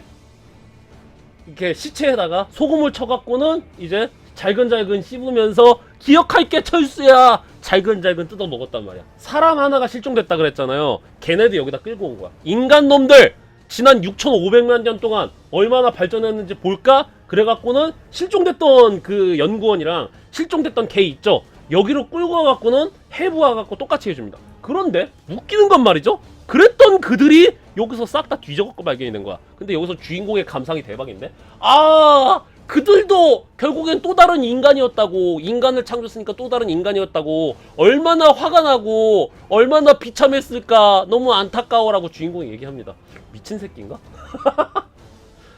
이렇게 시체에다가 소금을 쳐갖고는 이제 잘근잘근 씹으면서 기억할게 철수야 잘근잘근 뜯어 먹었단 말이야. 사람 하나가 실종됐다 그랬잖아요. 걔네들 여기다 끌고 온 거야. 인간놈들 지난 6,500만 년 동안 얼마나 발전했는지 볼까? 그래갖고는 실종됐던 그 연구원이랑 실종됐던 개 있죠. 여기로 끌고 와갖고는 해부와갖고 똑같이 해줍니다. 그런데 웃기는 건 말이죠. 그랬던 그들이 여기서 싹 다 뒤져갖고 발견이 된 거야. 근데 여기서 주인공의 감상이 대박인데? 아, 그들도 결국엔 또 다른 인간이었다고. 인간을 창조했으니까 또 다른 인간이었다고. 얼마나 화가 나고 얼마나 비참했을까. 너무 안타까워라고 주인공이 얘기합니다. 미친 새끼인가?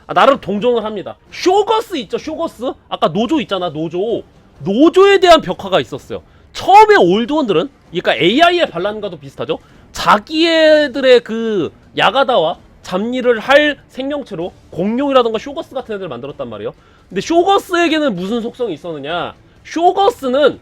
아, 나름 동정을 합니다. 쇼거스 있죠, 쇼거스? 아까 노조 있잖아, 노조. 노조에 대한 벽화가 있었어요. 처음에 올드원들은, 그러니까 AI의 반란과도 비슷하죠? 자기애들의 그 야가다와 잡일을 할 생명체로 공룡이라던가 쇼거스 같은 애들을 만들었단 말이에요. 근데 쇼거스에게는 무슨 속성이 있었느냐? 쇼거스는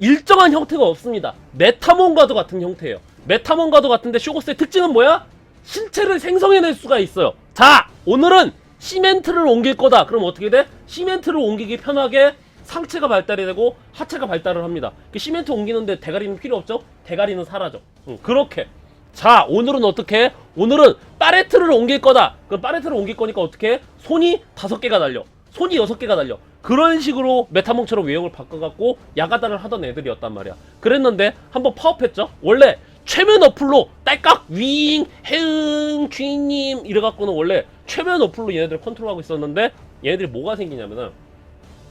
일정한 형태가 없습니다. 메타몬가드 같은 형태예요. 메타몬가드 같은데 쇼거스의 특징은 뭐야? 신체를 생성해낼 수가 있어요. 자, 오늘은 시멘트를 옮길 거다. 그럼 어떻게 돼? 시멘트를 옮기기 편하게 상체가 발달이 되고 하체가 발달을 합니다. 시멘트 옮기는데 대가리는 필요 없죠? 대가리는 사라져. 그렇게. 자, 오늘은 어떻게 해? 오늘은 파레트를 옮길 거다. 그럼 파레트를 옮길 거니까 어떻게 해? 손이 5개가 달려. 손이 6개가 달려. 그런 식으로 메타몽처럼 외형을 바꿔갖고 야가다를 하던 애들이었단 말이야. 그랬는데 한번 파업했죠? 원래 최면 어플로 딸깍 윙 해응 주인님 이래갖고는 원래 최면 어플로 얘네들을 컨트롤하고 있었는데 얘네들이 뭐가 생기냐면은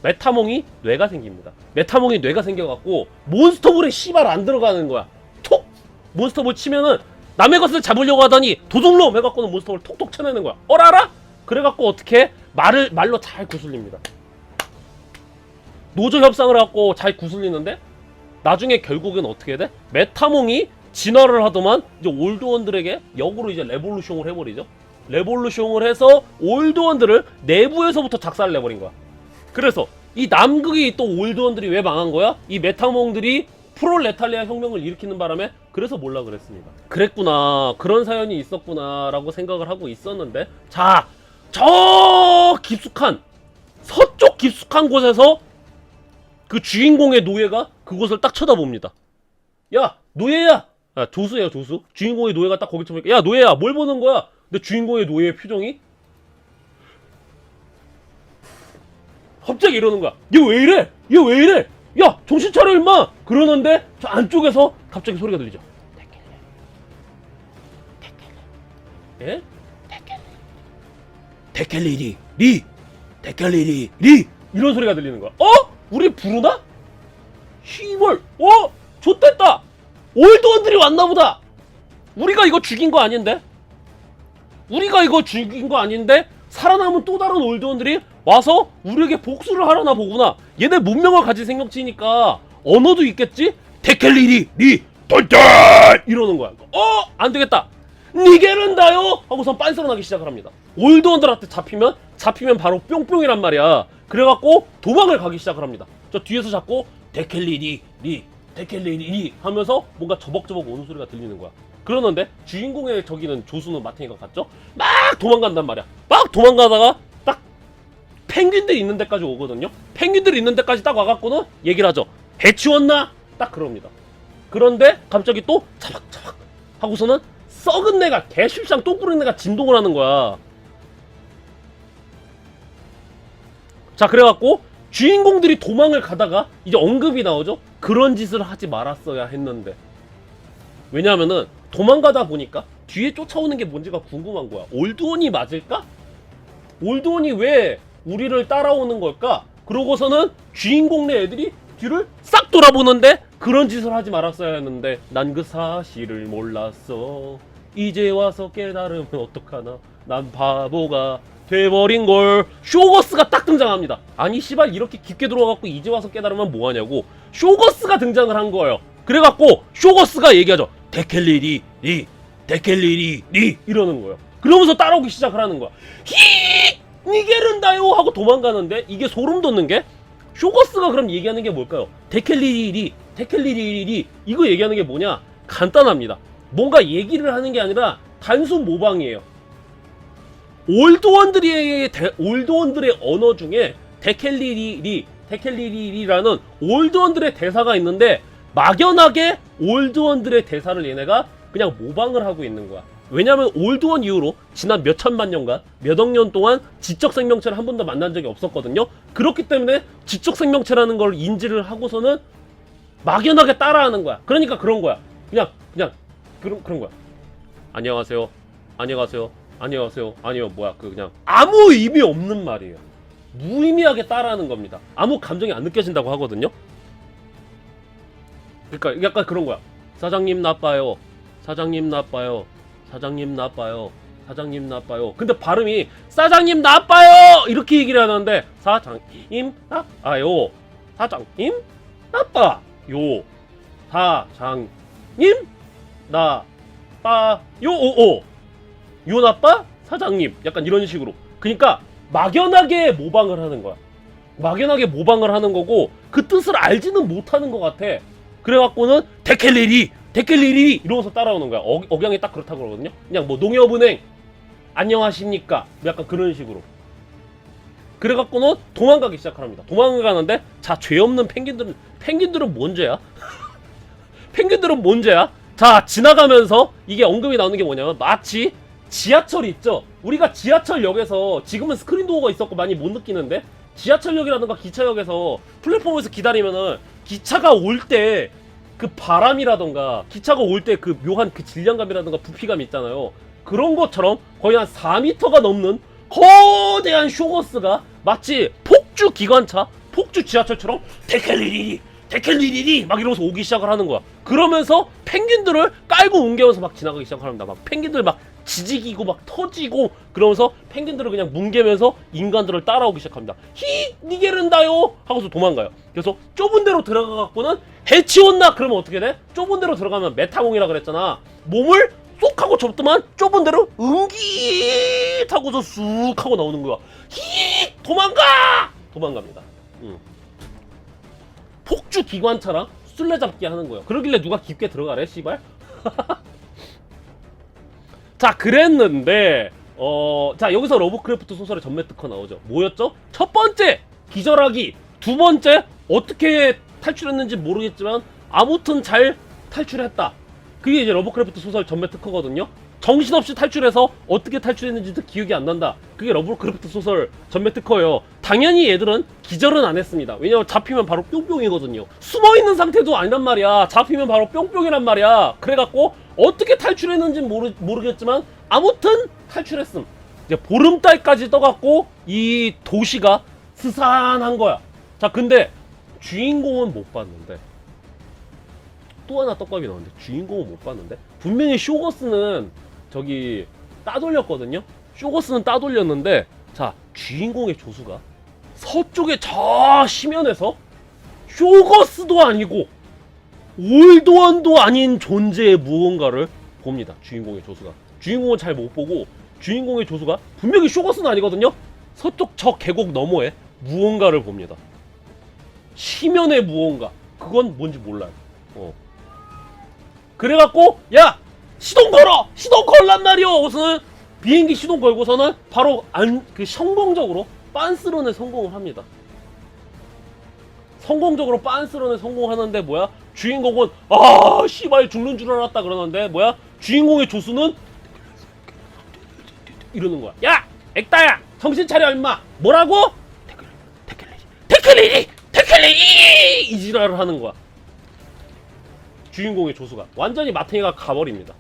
메타몽이 뇌가 생깁니다. 메타몽이 뇌가 생겨갖고 몬스터볼에 씨발 안 들어가는 거야. 톡! 몬스터볼 치면은 남의 것을 잡으려고 하더니 도둑놈 해갖고는 몬스터볼 톡톡 쳐내는 거야. 어라라? 그래갖고 어떻게 말로 잘 구슬립니다. 노조 협상을 해갖고 잘 구슬리는데 나중에 결국엔 어떻게 돼? 메타몽이 진화를 하더만 이제 올드원들에게 역으로 이제 레볼루션을 해버리죠. 레볼루션을 해서 올드원들을 내부에서부터 작살을 내버린 거야. 그래서 이 남극이 또 올드원들이 왜 망한 거야? 이 메타몽들이 프롤레탈리아 혁명을 일으키는 바람에 그래서 몰라 그랬습니다. 그랬구나, 그런 사연이 있었구나 라고 생각을 하고 있었는데, 자, 저 깊숙한 서쪽 깊숙한 곳에서 그 주인공의 노예가 그곳을 딱 쳐다봅니다. 야, 노예야! 아, 조수예요, 조수. 주인공의 노예가 딱 거기 쳐보니까, 야, 노예야, 뭘 보는 거야? 근데 주인공의 노예의 표정이 갑자기 이러는 거야. 얘 왜 이래? 얘 왜 이래? 야, 정신 차려 임마! 그러는데 저 안쪽에서 갑자기 소리가 들리죠. 예? 데켈리리 리! 데켈리리 리! 이런 소리가 들리는 거야. 어? 우리 부르나? 히벌! 어? 좋댔다! 올드원들이 왔나보다. 우리가 이거 죽인 거 아닌데? 살아남은 또 다른 올드원들이 와서 우리에게 복수를 하려나 보구나. 얘네 문명을 가진 생명체니까 언어도 있겠지? 데켈리리 리 돌돌 이러는 거야. 안되겠다, 니게른다요 하고선 빤스런하기 시작을 합니다. 올드원들한테 잡히면 바로 뿅뿅이란 말이야. 그래갖고 도망을 가기 시작을 합니다. 저 뒤에서 자꾸 데켈리리 리 하면서 뭔가 저벅저벅 오는 소리가 들리는 거야. 그러는데 주인공의 저기는 조수는 마탱이가 갔죠? 막 도망간단 말이야. 막 도망가다가 딱 펭귄들이 있는 데까지 오거든요. 펭귄들이 있는 데까지 딱 와갖고는 얘기를 하죠. 해치웠나? 딱 그럽니다. 그런데 갑자기 또 차박차박 하고서는 썩은 내가, 개실상 똥꾸른 내가 진동을 하는 거야. 자, 그래갖고 주인공들이 도망을 가다가 이제 언급이 나오죠. 그런 짓을 하지 말았어야 했는데. 왜냐하면은 도망가다 보니까 뒤에 쫓아오는 게 뭔지가 궁금한 거야. 올드원이 맞을까? 올드원이 왜 우리를 따라오는 걸까? 그러고서는 주인공네 애들이 뒤를 싹 돌아보는데 그런 짓을 하지 말았어야 했는데 난 그 사실을 몰랐어. 이제 와서 깨달으면 어떡하나. 난 바보가 돼버린걸. 쇼거스가 딱 등장합니다. 아니 씨발, 이렇게 깊게 들어와갖고 이제 와서 깨달으면 뭐하냐고. 쇼거스가 등장을 한 거예요. 그래갖고 쇼거스가 얘기하죠. 데켈리리 이러는 거예요. 그러면서 따라오기 시작을 하는 거야. 니게른다요 하고 도망가는데, 이게 소름 돋는 게 쇼거스가 그럼 얘기하는 게 뭘까요? 데켈리리 이거 얘기하는 게 뭐냐? 간단합니다. 뭔가 얘기를 하는 게 아니라 단순 모방이에요. 올드원들의 언어 중에 데켈리리라는 올드원들의 대사가 있는데, 막연하게 올드원들의 대사를 얘네가 그냥 모방을 하고 있는 거야. 왜냐면 올드원 이후로 지난 몇 천만 년간, 몇 억 년 동안 지적 생명체를 한 번도 만난 적이 없었거든요. 그렇기 때문에 지적 생명체라는 걸 인지를 하고서는 막연하게 따라하는 거야. 그러니까 그런 거야. 그냥 그런 거야. 안녕하세요. 그냥 아무 의미 없는 말이에요. 무의미하게 따라하는 겁니다. 아무 감정이 안 느껴진다고 하거든요. 그러니까 약간 그런 거야. 사장님 나빠요. 근데 발음이 사장님 나빠요 이렇게 얘기를 하는데, 사장님 나빠요. 요 나빠? 사장님. 약간 이런 식으로. 그러니까 막연하게 모방을 하는 거야. 막연하게 모방을 하는 거고, 그 뜻을 알지는 못하는 것 같아. 그래갖고는 데켈리리 이러면서 따라오는 거야. 억양이 딱 그렇다고 그러거든요. 그냥 뭐 농협은행 안녕하십니까 약간 그런 식으로. 그래갖고는 도망가기 시작합니다. 도망가는데, 자, 죄 없는 펭귄들은 뭔 죄야? 펭귄들은 뭔 죄야? 자, 지나가면서 이게 언급이 나오는 게 뭐냐면, 마치 지하철 있죠? 우리가 지하철역에서, 지금은 스크린 도어가 있었고 많이 못 느끼는데, 지하철역이라든가 기차역에서 플랫폼에서 기다리면은 기차가 올 때 그 바람이라던가, 기차가 올 때 그 묘한 그 질량감이라던가 부피감 있잖아요. 그런 것처럼 거의 한 4m가 넘는 거대한 쇼거스가 마치 폭주 기관차, 폭주 지하철처럼 데켈리리 막 이러면서 오기 시작을 하는 거야. 그러면서 펭귄들을 깔고 뭉개면서 막 지나가기 시작합니다. 막 펭귄들 막 지지기고 막 터지고, 그러면서 펭귄들을 그냥 뭉개면서 인간들을 따라오기 시작합니다. 니게른다요 하고서 도망가요. 그래서 좁은 데로 들어가갖고는 해치웠나? 그러면 어떻게 돼? 좁은 데로 들어가면 메타몽이라 그랬잖아. 몸을 쏙 하고 접더만 좁은 데로 응깃 하고서 쑥 하고 나오는 거야. 도망갑니다. 폭주 기관차랑 술래잡기 하는 거예요. 그러길래 누가 깊게 들어가래 씨발. 자, 그랬는데 자, 여기서 러브크래프트 소설의 전매 특허 나오죠. 뭐였죠? 첫 번째 기절하기, 두 번째 어떻게 탈출했는지 모르겠지만 아무튼 잘 탈출했다. 그게 이제 러브크래프트 소설 전매 특허거든요. 정신없이 탈출해서 어떻게 탈출했는지도 기억이 안 난다. 그게 러브크래프트 소설 전매 특허예요. 당연히 얘들은 기절은 안 했습니다. 왜냐면 잡히면 바로 뿅뿅이거든요. 숨어있는 상태도 아니란 말이야. 잡히면 바로 뿅뿅이란 말이야. 그래갖고 어떻게 탈출했는지는 모르겠지만 아무튼 탈출했음. 이제 보름달까지 떠갖고 이 도시가 스산한 거야. 자, 근데 주인공은 못 봤는데 또 하나 떡밥이 나왔는데 주인공은 못 봤는데 분명히 쇼거스는 저기 따돌렸거든요. 쇼거스는 따돌렸는데 자 주인공의 조수가 서쪽의 저 심연에서 쇼거스도 아니고 올드원도 아닌 존재의 무언가를 봅니다. 주인공의 조수가. 주인공은 잘 못 보고 주인공의 조수가 분명히 쇼거스는 아니거든요. 서쪽 저 계곡 너머에 무언가를 봅니다. 심연의 무언가. 그건 뭔지 몰라요. 그래갖고 야 시동 걸어! 시동 걸란 말이오! 우선은 비행기 시동 걸고서는 바로 성공적으로 빤스런에 성공을 합니다. 성공적으로 빤스런에 성공하는데 뭐야? 주인공은 아 씨발 죽는 줄 알았다 그러는데 뭐야? 주인공의 조수는 이러는 거야. 야! 액다야! 정신 차려 임마! 뭐라고? 테클리리! 이 지랄을 하는 거야. 주인공의 조수가 완전히 마탱이가 가버립니다.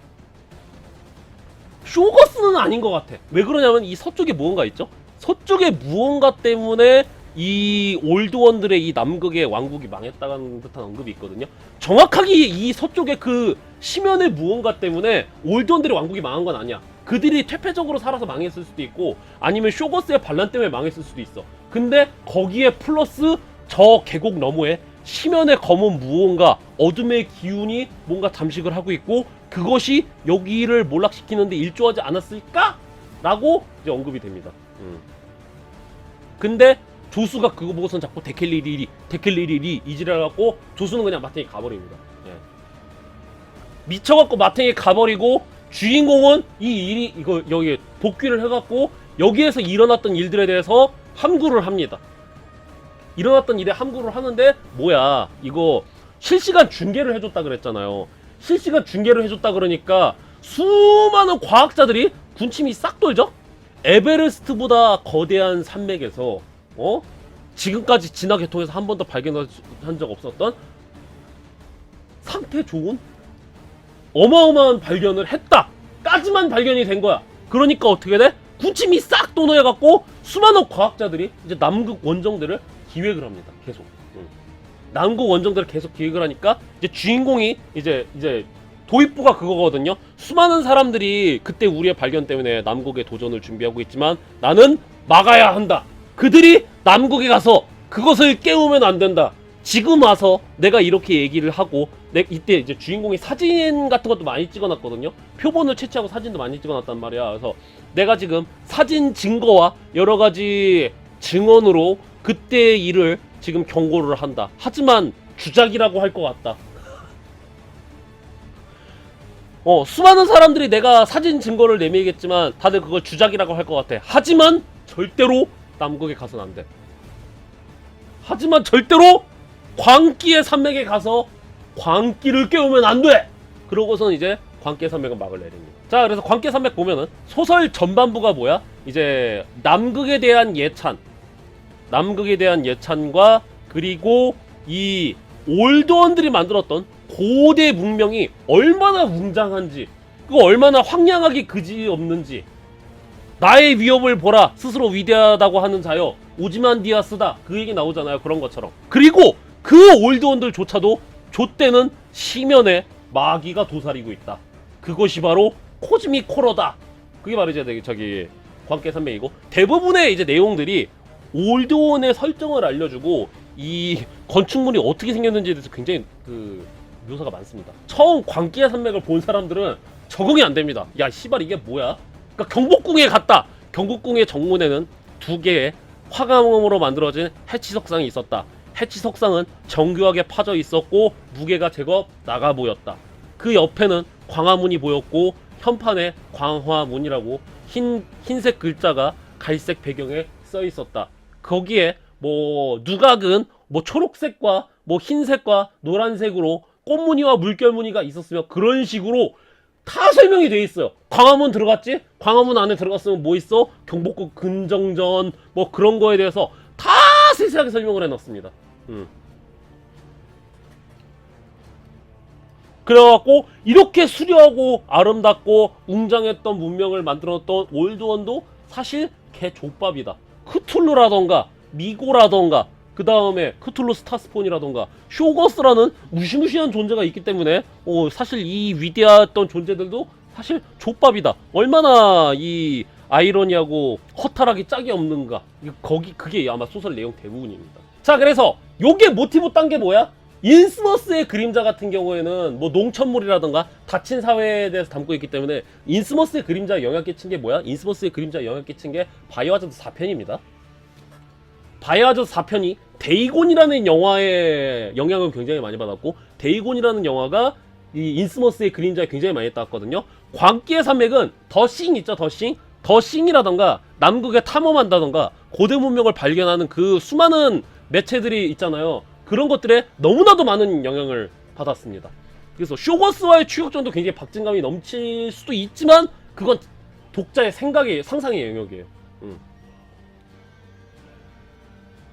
쇼거스는 아닌 것 같아. 왜 그러냐면 이 서쪽에 무언가 있죠? 서쪽에 무언가 때문에 이 올드원들의 이 남극의 왕국이 망했다는 듯한 언급이 있거든요. 정확하게 이 서쪽의 그 심연의 무언가 때문에 올드원들의 왕국이 망한 건 아니야. 그들이 퇴폐적으로 살아서 망했을 수도 있고 아니면 쇼거스의 반란 때문에 망했을 수도 있어. 근데 거기에 플러스 저 계곡 너머에 심연의 검은 무언가 어둠의 기운이 뭔가 잠식을 하고 있고 그것이 여기를 몰락시키는데 일조하지 않았을까? 라고 이제 언급이 됩니다. 근데 조수가 그거 보고선 자꾸 데켈리리 이지랄갖고 조수는 그냥 마탱이 가버립니다. 예. 미쳐갖고 마탱이 가버리고 주인공은 이 일이 이거 여기 복귀를 해갖고 여기에서 일어났던 일들에 대해서 함구를 합니다. 일어났던 일에 함구를 하는데 뭐야 이거 실시간 중계를 해줬다 그랬잖아요. 실시간 중계를 해줬다 그러니까 수많은 과학자들이 군침이 싹 돌죠. 에베레스트보다 거대한 산맥에서 지금까지 진화 계통에서 한 번도 발견한 적 없었던 상태 좋은 어마어마한 발견을 했다 까지만 발견이 된 거야. 그러니까 어떻게 돼? 군침이 싹 도너해갖고 수많은 과학자들이 이제 남극 원정대를 기획을 합니다. 계속. 남극 원정대를 계속 기획을 하니까 이제 주인공이 이제 도입부가 그거거든요. 수많은 사람들이 그때 우리의 발견 때문에 남극의 도전을 준비하고 있지만 나는 막아야 한다. 그들이 남극에 가서 그것을 깨우면 안 된다. 지금 와서 내가 이렇게 얘기를 하고 이때 이제 주인공이 사진 같은 것도 많이 찍어놨거든요. 표본을 채취하고 사진도 많이 찍어놨단 말이야. 그래서 내가 지금 사진 증거와 여러 가지 증언으로 그때의 일을 지금 경고를 한다. 하지만 주작이라고 할 것 같다. 수많은 사람들이 내가 사진 증거를 내밀겠지만 다들 그걸 주작이라고 할 것 같아. 하지만 절대로 남극에 가서는 안 돼. 하지만 절대로 광기의 산맥에 가서 광기를 깨우면 안 돼! 그러고선 이제 광기의 산맥은 막을 내립니다. 자, 그래서 광기의 산맥 보면은 소설 전반부가 뭐야? 이제 남극에 대한 예찬과 그리고 이 올드원들이 만들었던 고대 문명이 얼마나 웅장한지 그거 얼마나 황량하게 그지없는지 나의 위협을 보라 스스로 위대하다고 하는 자여 오지만디아스다 그 얘기 나오잖아요. 그런 것처럼. 그리고 그 올드원들조차도 좆대는 심연에 마귀가 도사리고 있다. 그것이 바로 코즈믹 코러다. 그게 바로 이제 저기 광계 산맥이고 대부분의 이제 내용들이 올드원의 설정을 알려주고 이 건축물이 어떻게 생겼는지에 대해서 굉장히 그 묘사가 많습니다. 처음 광기의 산맥을 본 사람들은 적응이 안 됩니다. 야 씨발 이게 뭐야? 그러니까 경복궁에 갔다. 경복궁의 정문에는 2개의 화강으로 만들어진 해치석상이 있었다. 해치석상은 정교하게 파져 있었고 무게가 제법 나가 보였다. 그 옆에는 광화문이 보였고 현판에 광화문이라고 흰색 글자가 갈색 배경에 써 있었다. 거기에 뭐 누각은 뭐 초록색과 뭐 흰색과 노란색으로 꽃무늬와 물결무늬가 있었으며 그런 식으로 다 설명이 돼 있어요. 광화문 들어갔지? 광화문 안에 들어갔으면 뭐 있어? 경복궁 근정전 뭐 그런 거에 대해서 다 세세하게 설명을 해놨습니다. 그래갖고 이렇게 수려하고 아름답고 웅장했던 문명을 만들었던 올드원도 사실 개 족밥이다. 크툴루라던가 미고라던가 그 다음에 크툴루 스타스폰이라던가 쇼거스라는 무시무시한 존재가 있기 때문에 사실 이 위대했던 존재들도 사실 족밥이다. 얼마나 이 아이러니하고 허탈하기 짝이 없는가. 그게 아마 소설 내용 대부분입니다. 자, 그래서 요게 모티브 딴 게 뭐야? 인스머스의 그림자 같은 경우에는 뭐 농촌물이라던가 닫힌 사회에 대해서 담고 있기 때문에 인스머스의 그림자에 영향 끼친 게 뭐야? 인스머스의 그림자에 영향 끼친 게 바이오하자드 4편입니다. 바이오하자드 4편이 데이곤이라는 영화에 영향을 굉장히 많이 받았고, 데이곤이라는 영화가 이 인스머스의 그림자에 굉장히 많이 따왔거든요. 광기의 산맥은 더싱 있죠, 더싱? 더싱이라던가 남극에 탐험한다던가 고대 문명을 발견하는 그 수많은 매체들이 있잖아요. 그런 것들에 너무나도 많은 영향을 받았습니다. 그래서 쇼거스와의 추격전도 굉장히 박진감이 넘칠 수도 있지만 그건 독자의 생각의 상상의 영역이에요.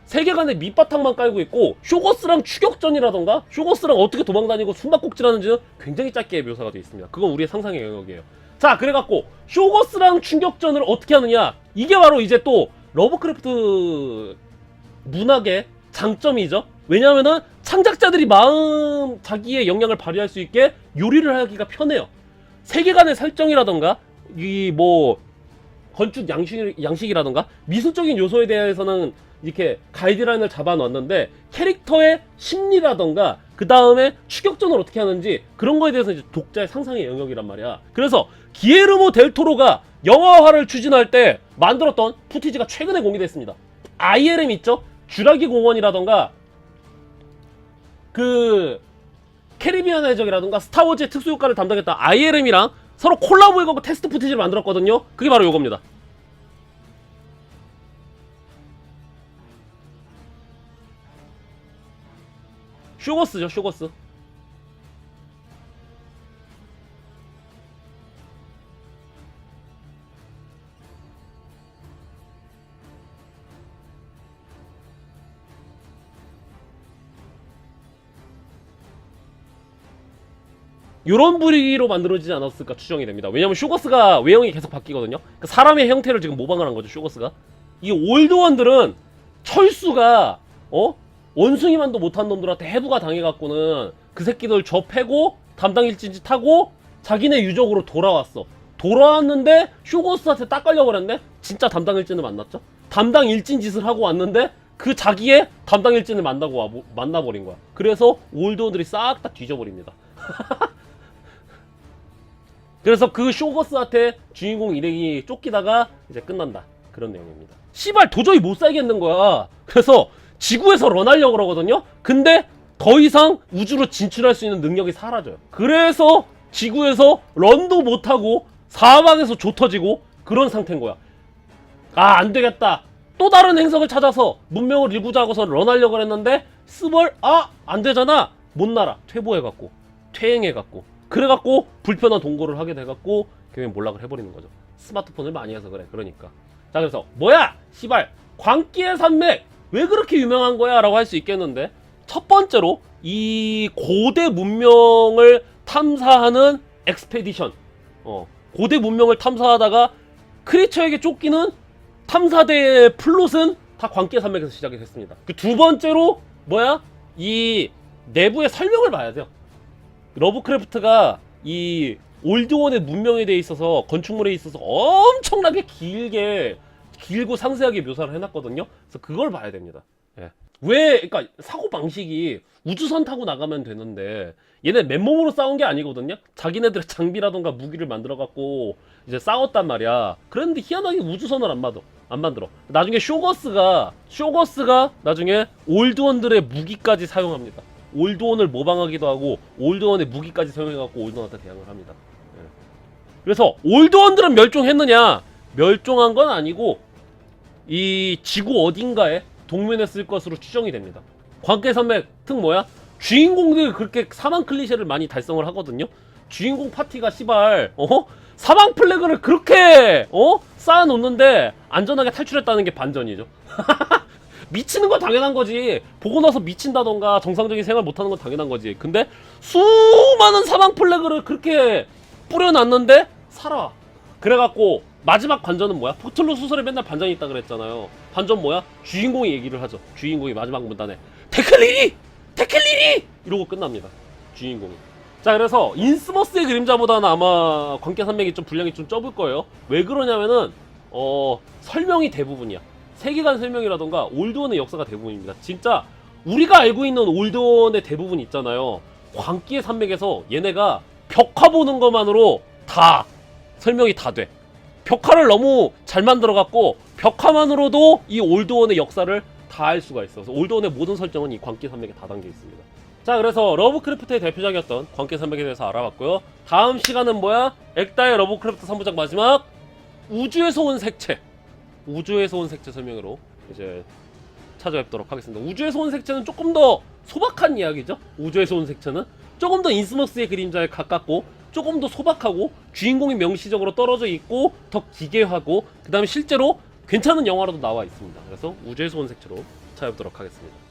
세계관의 밑바탕만 깔고 있고, 쇼거스랑 추격전이라던가 쇼거스랑 어떻게 도망다니고 숨바꼭질하는지는 굉장히 짧게 묘사가 되어 있습니다. 그건 우리의 상상의 영역이에요. 자, 그래갖고 쇼거스랑 추격전을 어떻게 하느냐, 이게 바로 이제 또 러브크래프트 문학의 장점이죠. 왜냐하면은 창작자들이 자기의 역량을 발휘할 수 있게 요리를 하기가 편해요. 세계관의 설정이라던가 이 뭐 건축 양식이라던가 미술적인 요소에 대해서는 이렇게 가이드라인을 잡아놨는데, 캐릭터의 심리라던가 그 다음에 추격전을 어떻게 하는지 그런 거에 대해서 이제 독자의 상상의 영역이란 말이야. 그래서 기에르모 델 토로가 영화화를 추진할 때 만들었던 푸티지가 최근에 공개됐습니다. ILM 있죠? 쥬라기 공원이라던가 그 캐리비안 해적이라던가 스타워즈의 특수효과를 담당했던 ILM이랑 서로 콜라보해갖고 테스트 푸티지를 만들었거든요. 그게 바로 요겁니다. 쇼거스죠, 쇼거스. 요런 부리로 만들어지지 않았을까 추정이 됩니다. 왜냐면 쇼거스가 외형이 계속 바뀌거든요. 그러니까 사람의 형태를 지금 모방을 한 거죠, 쇼거스가. 이 올드원들은 철수가 원숭이만도 못한 놈들한테 해부가 당해갖고는 그 새끼들 저 패고 담당 일진짓 하고 자기네 유적으로 돌아왔어. 돌아왔는데 쇼거스한테 딱 걸려버렸네? 진짜 담당 일진을 만났죠? 담당 일진 짓을 하고 왔는데 그 자기의 담당 일진을 만나버린 거야. 그래서 올드원들이 싹 다 뒤져버립니다. 그래서 그 쇼거스한테 주인공 일행이 쫓기다가 이제 끝난다. 그런 내용입니다. 씨발 도저히 못 살겠는 거야. 그래서 지구에서 런하려고 그러거든요. 근데 더 이상 우주로 진출할 수 있는 능력이 사라져요. 그래서 지구에서 런도 못하고 사방에서 조 터지고 그런 상태인 거야. 아, 안 되겠다. 또 다른 행성을 찾아서 문명을 일구자 하고서 런하려고 했는데 스벌 안 되잖아. 못 날아. 퇴보해갖고 퇴행해갖고 그래갖고 불편한 동거를 하게 돼갖고 그냥 몰락을 해버리는 거죠. 스마트폰을 많이 해서 그래. 그러니까. 자, 그래서 뭐야 씨발 광기의 산맥 왜 그렇게 유명한 거야? 라고 할 수 있겠는데, 첫 번째로 이 고대 문명을 탐사하는 엑스페디션, 고대 문명을 탐사하다가 크리처에게 쫓기는 탐사대의 플롯은 다 광기의 산맥에서 시작이 됐습니다. 그 두 번째로 뭐야? 이 내부의 설명을 봐야 돼요. 러브크래프트가 이 올드원의 문명에 대해 있어서, 건축물에 있어서 엄청나게 길고 상세하게 묘사를 해놨거든요. 그래서 그걸 봐야 됩니다. 예. 그러니까 사고 방식이 우주선 타고 나가면 되는데 얘네 맨몸으로 싸운 게 아니거든요. 자기네들의 장비라던가 무기를 만들어갖고 이제 싸웠단 말이야. 그랬는데 희한하게 우주선을 안 만들어. 나중에 쇼거스가 나중에 올드원들의 무기까지 사용합니다. 올드원을 모방하기도 하고 올드원의 무기까지 사용해갖고 올드원한테 대항을 합니다. 예. 그래서 올드원들은 멸종했느냐? 멸종한 건 아니고 이 지구 어딘가에 동면했을 것으로 추정이 됩니다. 광기의 산맥 특 뭐야? 주인공들이 그렇게 사망 클리셰를 많이 달성을 하거든요. 주인공 파티가 씨발 사망 플래그를 그렇게 쌓아놓는데 안전하게 탈출했다는 게 반전이죠. 미치는 건 당연한 거지. 보고 나서 미친다던가 정상적인 생활 못하는 건 당연한 거지. 근데 수많은 사망 플래그를 그렇게 뿌려놨는데 살아. 그래갖고 마지막 반전은 뭐야? 포틀로 소설에 맨날 반전이 있다 그랬잖아요. 반전 뭐야? 주인공이 얘기를 하죠. 주인공이 마지막 문단에 데클리니! 데클리니! 이러고 끝납니다. 주인공이. 자, 그래서 인스머스의 그림자보다는 아마 광계산맥이 좀 분량이 좀 적을 거예요. 왜 그러냐면은 설명이 대부분이야. 세계관 설명이라던가 올드원의 역사가 대부분입니다. 진짜 우리가 알고 있는 올드원의 대부분 있잖아요. 광기의 산맥에서 얘네가 벽화 보는 것만으로 다 설명이 다 돼. 벽화를 너무 잘 만들어갖고 벽화만으로도 이 올드원의 역사를 다 알 수가 있어. 그래서 올드원의 모든 설정은 이 광기 산맥에 다 담겨 있습니다. 자, 그래서 러브크래프트의 대표작이었던 광기 산맥에 대해서 알아봤고요. 다음 시간은 뭐야? 액다의 러브크래프트 3부작 마지막 우주에서 온 색채. 우주에서 온 색채 설명으로 이제 찾아뵙도록 하겠습니다. 우주에서 온 색채는 조금 더 소박한 이야기죠. 우주에서 온 색채는 조금 더 인스머스의 그림자에 가깝고 조금 더 소박하고 주인공이 명시적으로 떨어져 있고 더 기괴하고 그 다음에 실제로 괜찮은 영화로도 나와 있습니다. 그래서 우주에서 온 색채로 찾아뵙도록 하겠습니다.